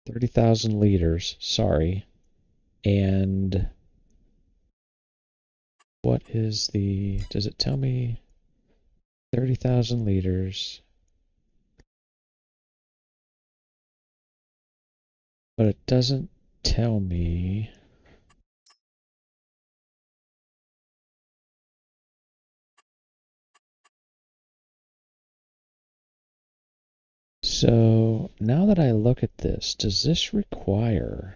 30,000 liters? Sorry. And what is does it tell me 30,000 liters? But it doesn't tell me. So now that I look at this, does this require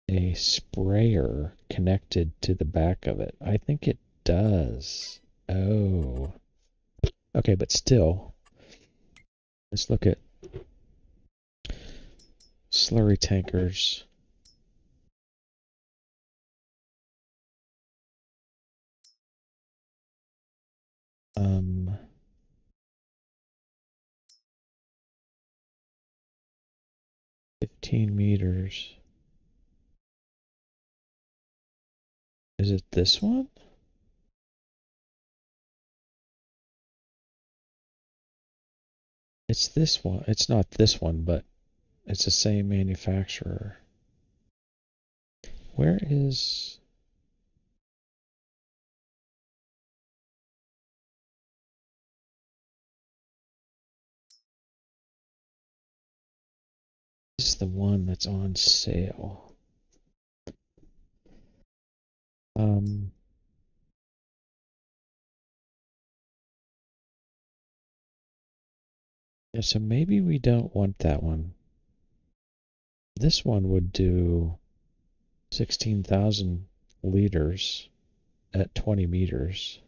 a sprayer connected to the back of it? I think it does. Oh. Okay, but still, let's look at slurry tankers. Um, 15 meters. Is it this one? It's this one. It's not this one, but it's the same manufacturer. Where is... This is the one that's on sale. Yeah, so maybe we don't want that one. This one would do 16,000 liters at 20 meters.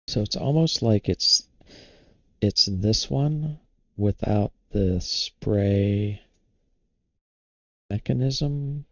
So it's almost like it's this one without the spray mechanism.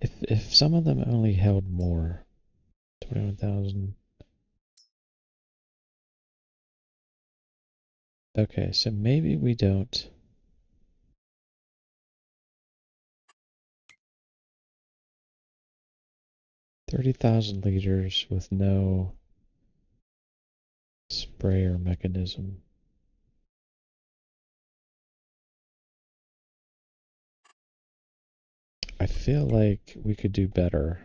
If some of them only held more, 21,000. Okay, so maybe we don't. $30,000 with no sprayer mechanism. I feel like we could do better.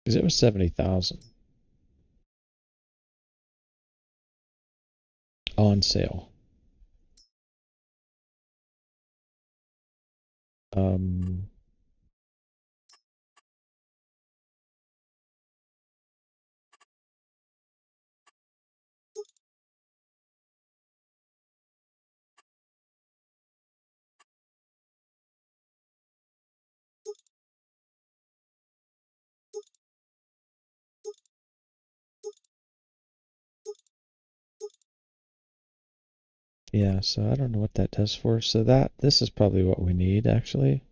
Because it was 70,000 on sale. Um, yeah, so I don't know what that does for us. So this is probably what we need actually.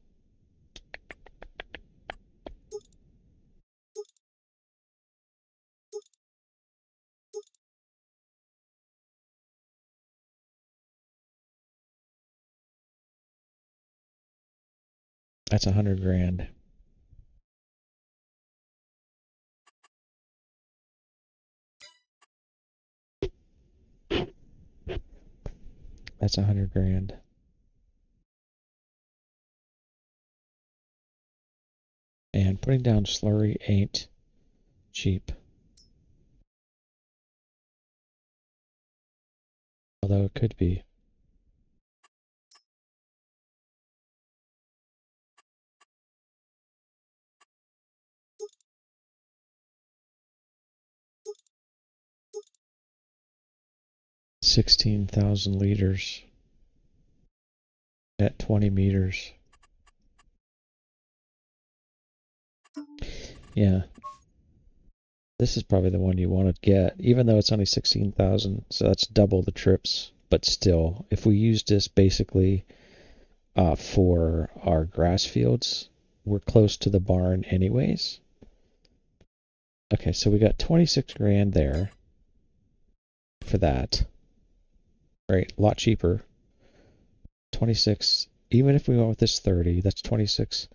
That's 100 grand. That's 100 grand. And putting down slurry ain't cheap. Although it could be. $16,000 at 20 meters. Yeah. This is probably the one you want to get, even though it's only 16,000, so that's double the trips. But still, if we use this basically for our grass fields, we're close to the barn anyways. Okay, so we got 26 grand there for that. Right, a lot cheaper. 26, even if we went with this 30, that's 26,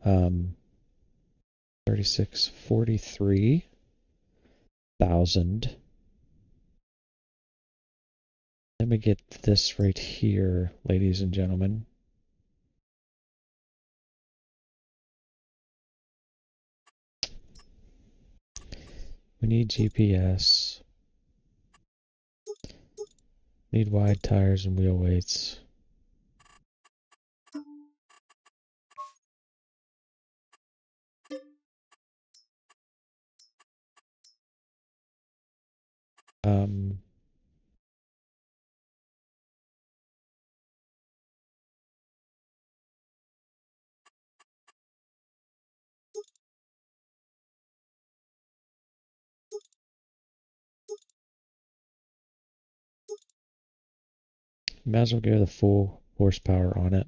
36, 43,000. Let me get this right here, ladies and gentlemen. We need GPS. Need wide tires and wheel weights. Um, Might as well go the full horsepower on it.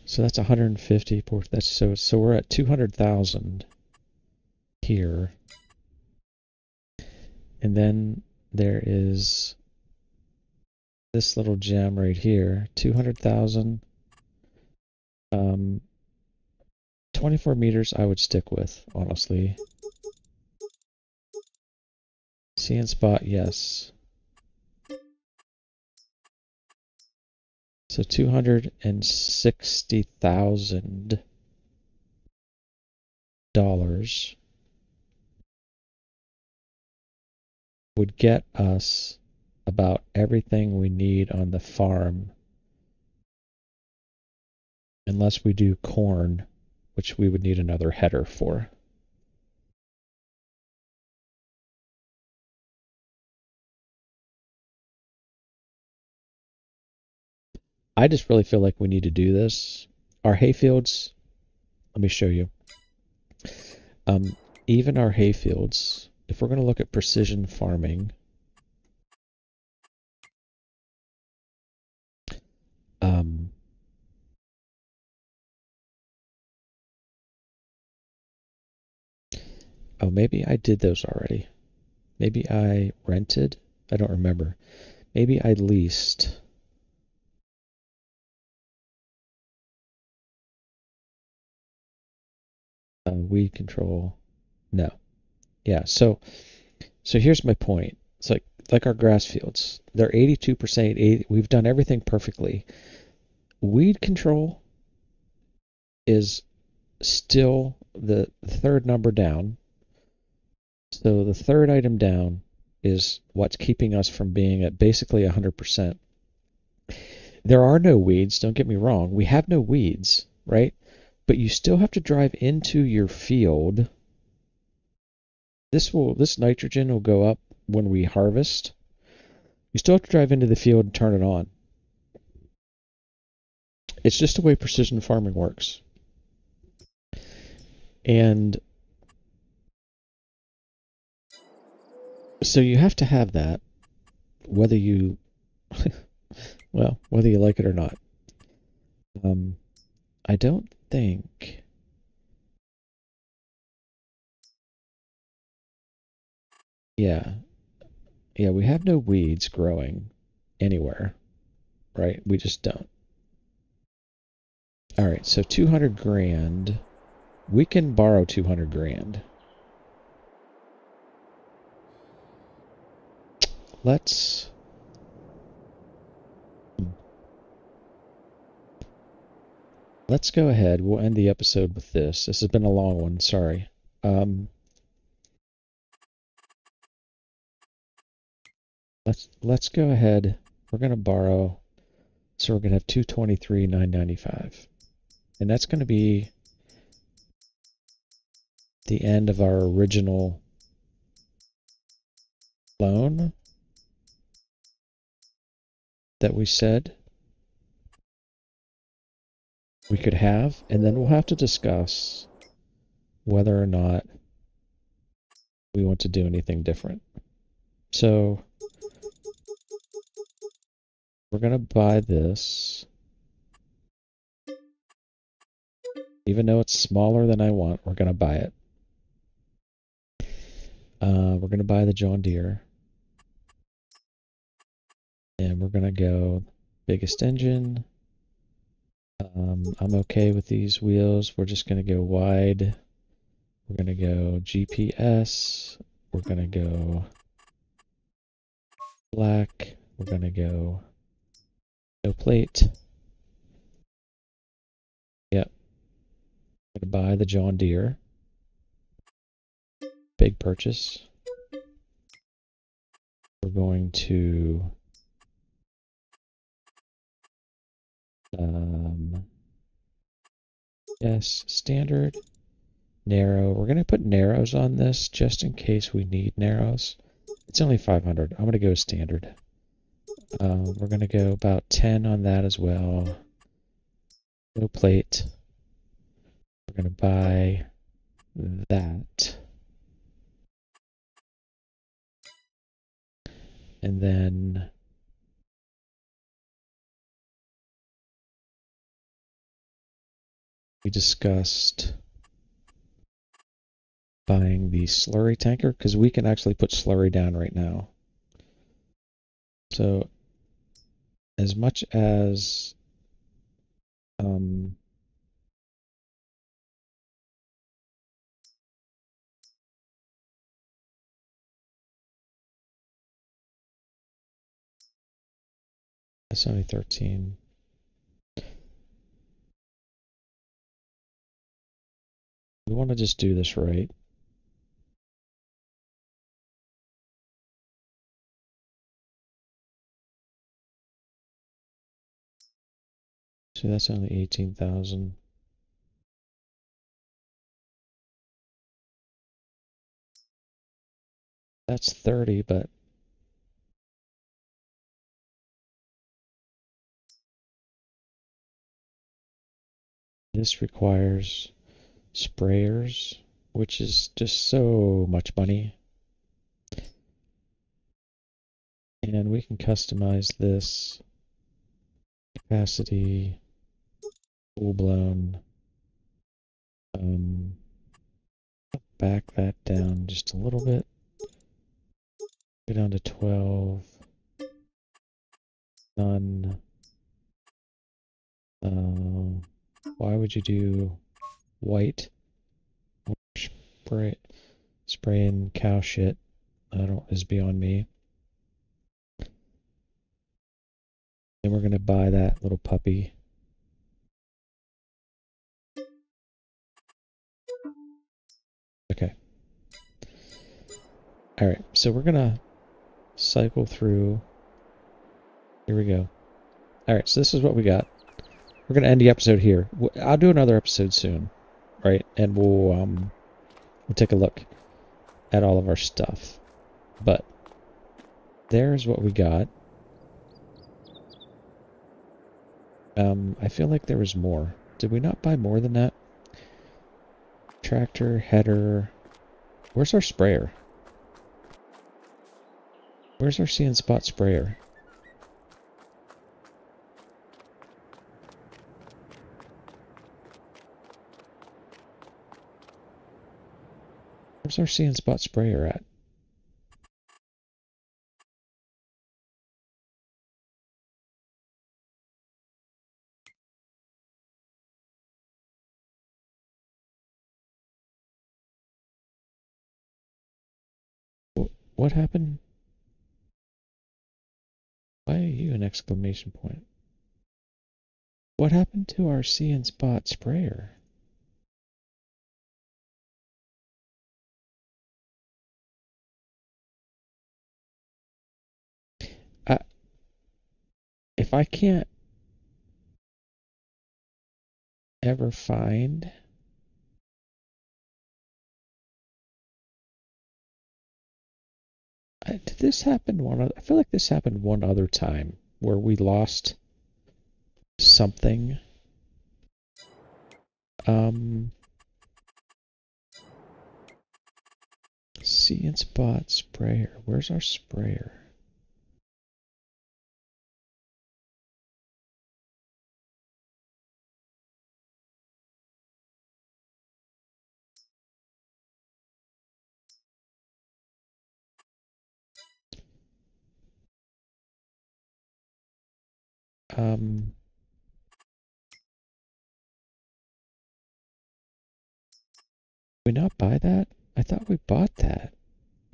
So that's 150. That's so we're at 200,000 here, and then there is this little gem right here, 200,000. 24 meters I would stick with, honestly. Sand spot, yes. So $260,000 would get us about everything we need on the farm, unless we do corn, which we would need another header for. I just really feel like we need to do this. our hayfields, let me show you. Even our hayfields, if we're going to look at precision farming, oh, maybe I did those already. Maybe I rented. I don't remember. Maybe I leased. Weed control. No. Yeah. So here's my point. It's like our grass fields. They're 82%. 80, we've done everything perfectly. Weed control is still the third number down. So the third item down is what's keeping us from being at basically 100%. There are no weeds, don't get me wrong. We have no weeds, right? But you still have to drive into your field. This nitrogen will go up when we harvest. You still have to drive into the field and turn it on. It's just the way precision farming works. And so you have to have that, whether you, well, whether you like it or not. I don't think, yeah, we have no weeds growing anywhere, right? We just don't. All right, so 200 grand. We can borrow 200 grand. Let's go ahead. We'll end the episode with this. This has been a long one. Sorry. Let's go ahead. We're gonna borrow. So we're gonna have 223,995, and that's gonna be the end of our original loan that we said we could have, and then we'll have to discuss whether or not we want to do anything different. So we're going to buy this. Even though it's smaller than I want, we're going to buy it. We're going to buy the John Deere. And we're going to go biggest engine. I'm okay with these wheels. We're just going to go wide. We're going to go GPS. We're going to go black. We're going to go no plate. Yep. I'm going to buy the John Deere. Big purchase. We're going to yes, standard, narrow. We're going to put narrows on this just in case we need narrows. It's only 500. I'm going to go standard. We're going to go about 10 on that as well. No plate. We're going to buy that. And then we discussed buying the slurry tanker because we can actually put slurry down right now. So as much as that's only 13. We want to just do this right. So that's only 18,000. That's 30, but This requires sprayers, which is just so much money. And we can customize this capacity, full blown. Back that down just a little bit. Go down to 12. None. Why would you do white? Spraying cow shit. Is beyond me. Then we're gonna buy that little puppy. Okay. Alright, so we're gonna cycle through. Here we go. Alright, so this is what we got. We're gonna end the episode here. I'll do another episode soon, right? And we'll take a look at all of our stuff. But there's what we got. I feel like there was more. Did we not buy more than that? Tractor, header. Where's our sprayer? Where's our See and Spot sprayer? Where's our See and Spot sprayer at? What happened? Why are you an exclamation point? What happened to our See and Spot sprayer? If I can't ever find did this happen I feel like this happened one other time where we lost something. See and Spot sprayer. Where's our sprayer? Did we not buy that? I thought we bought that.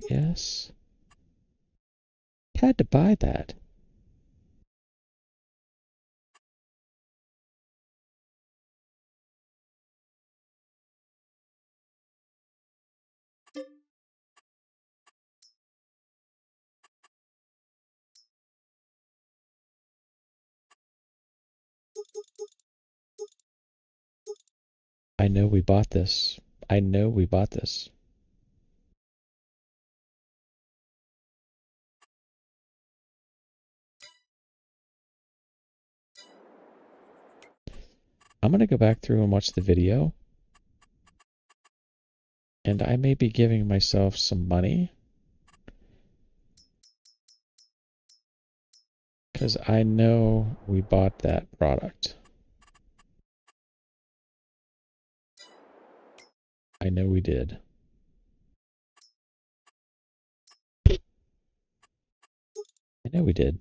Yes. Had to buy that. I know we bought this. I know we bought this. I'm going to go back through and watch the video. And I may be giving myself some money. Because I know we bought that product. I know we did. I know we did.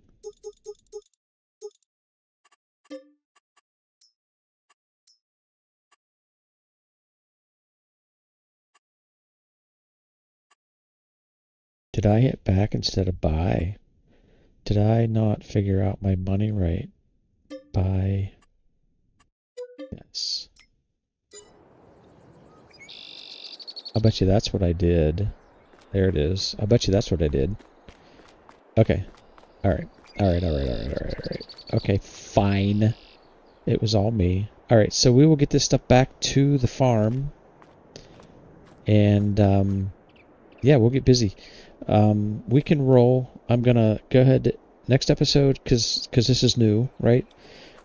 Did I hit back instead of buy? Did I not figure out my money right? Buy. Yes. I bet you that's what I did. There it is. I bet you that's what I did. Okay. Alright. Alright. Okay, fine. It was all me. Alright, so we will get this stuff back to the farm. And, yeah, we'll get busy. We can roll. I'm gonna go ahead next episode, because this is new, right?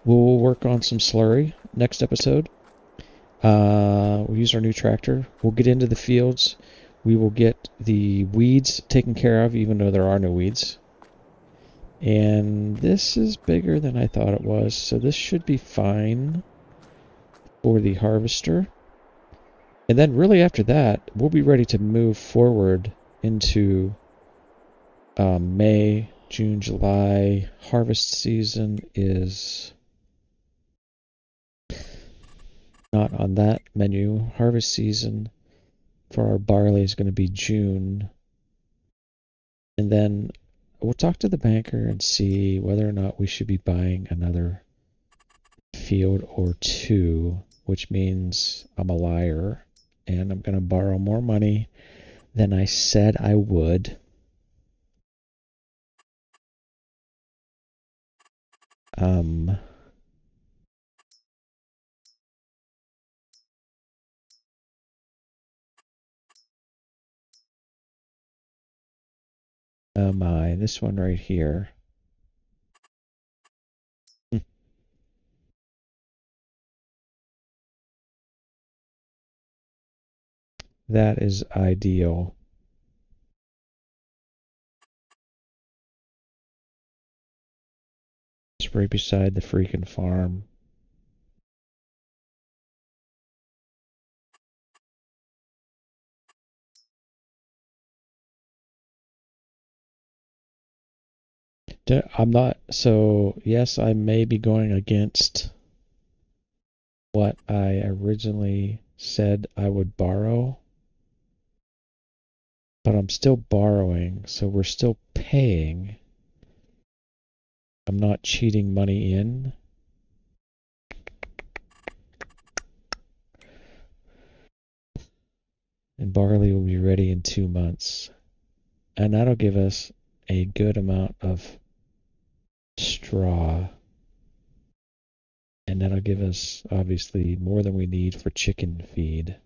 We'll work on some slurry next episode. We'll use our new tractor. We'll get into the fields. We will get the weeds taken care of, even though there are no weeds. And this is bigger than I thought it was, so this should be fine for the harvester. And then really after that, we'll be ready to move forward into May, June, July. Harvest season is not on that menu. Harvest season for our barley is going to be June. And then we'll talk to the banker and see whether or not we should be buying another field or two, which means I'm a liar and I'm going to borrow more money than I said I would. Oh my, this one right here. That is ideal. It's right beside the freaking farm. I'm not, so yes, I may be going against what I originally said I would borrow, but I'm still borrowing, so we're still paying. I'm not cheating money in. And barley will be ready in 2 months. And that'll give us a good amount of straw. And that'll give us, obviously, more than we need for chicken feed.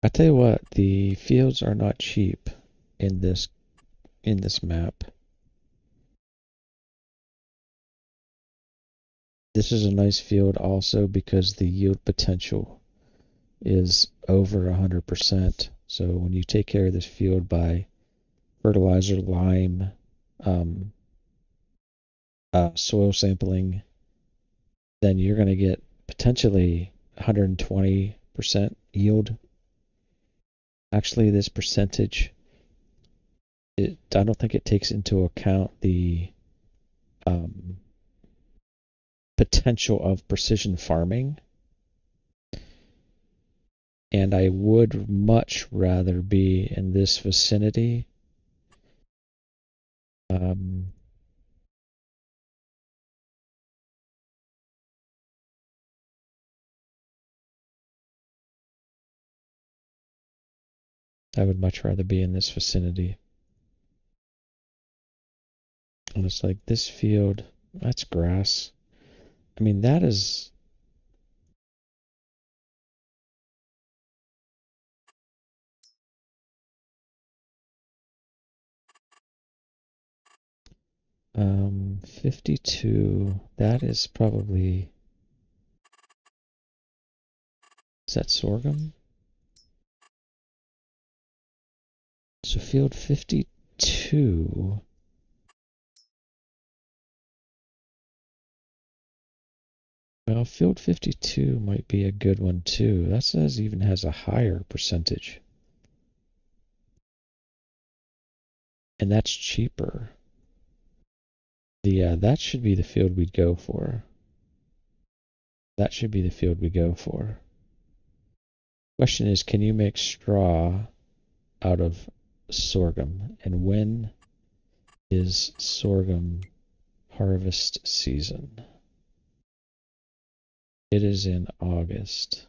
I tell you what, the fields are not cheap in this map. This is a nice field also because the yield potential is over 100%. So when you take care of this field by fertilizer, lime, soil sampling, then you're going to get potentially 120% yield. Actually, this percentage, I don't think it takes into account the potential of precision farming. And I would much rather be in this vicinity. I would much rather be in this vicinity. And it's like this field, that's grass. I mean, that is... Um, 52, that is probably... Is that sorghum? So field 52... Well, field 52 might be a good one too. That says even has a higher percentage. And that's cheaper. That should be the field we'd go for. That should be the field we go for. Question is, can you make straw out of sorghum? And when is sorghum harvest season? It is in August.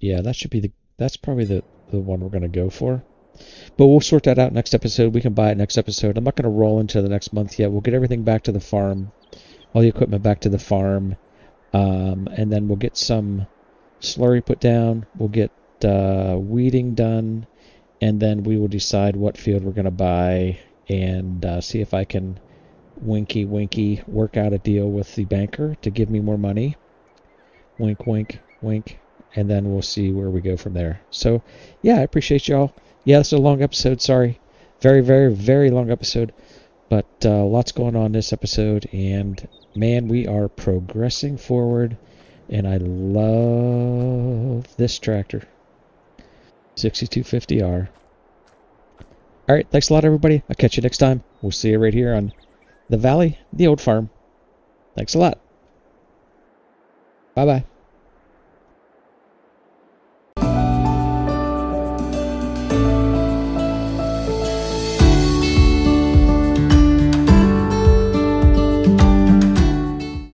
Yeah, that's probably the one we're going to go for. But we'll sort that out next episode. We can buy it next episode. I'm not going to roll into the next month yet. We'll get everything back to the farm, all the equipment back to the farm, and then we'll get some slurry put down. We'll get weeding done, and then we will decide what field we're going to buy and see if I can winky winky work out a deal with the banker to give me more money. Wink, wink, wink. And then we'll see where we go from there. So, yeah, I appreciate y'all. Yeah, it's a long episode. Sorry. Very, very, very long episode. But lots going on this episode. And, man, we are progressing forward. And I love this tractor. 6250R. All right, thanks a lot, everybody. I'll catch you next time. We'll see you right here on the Valley, the Old Farm. Thanks a lot. Bye-bye.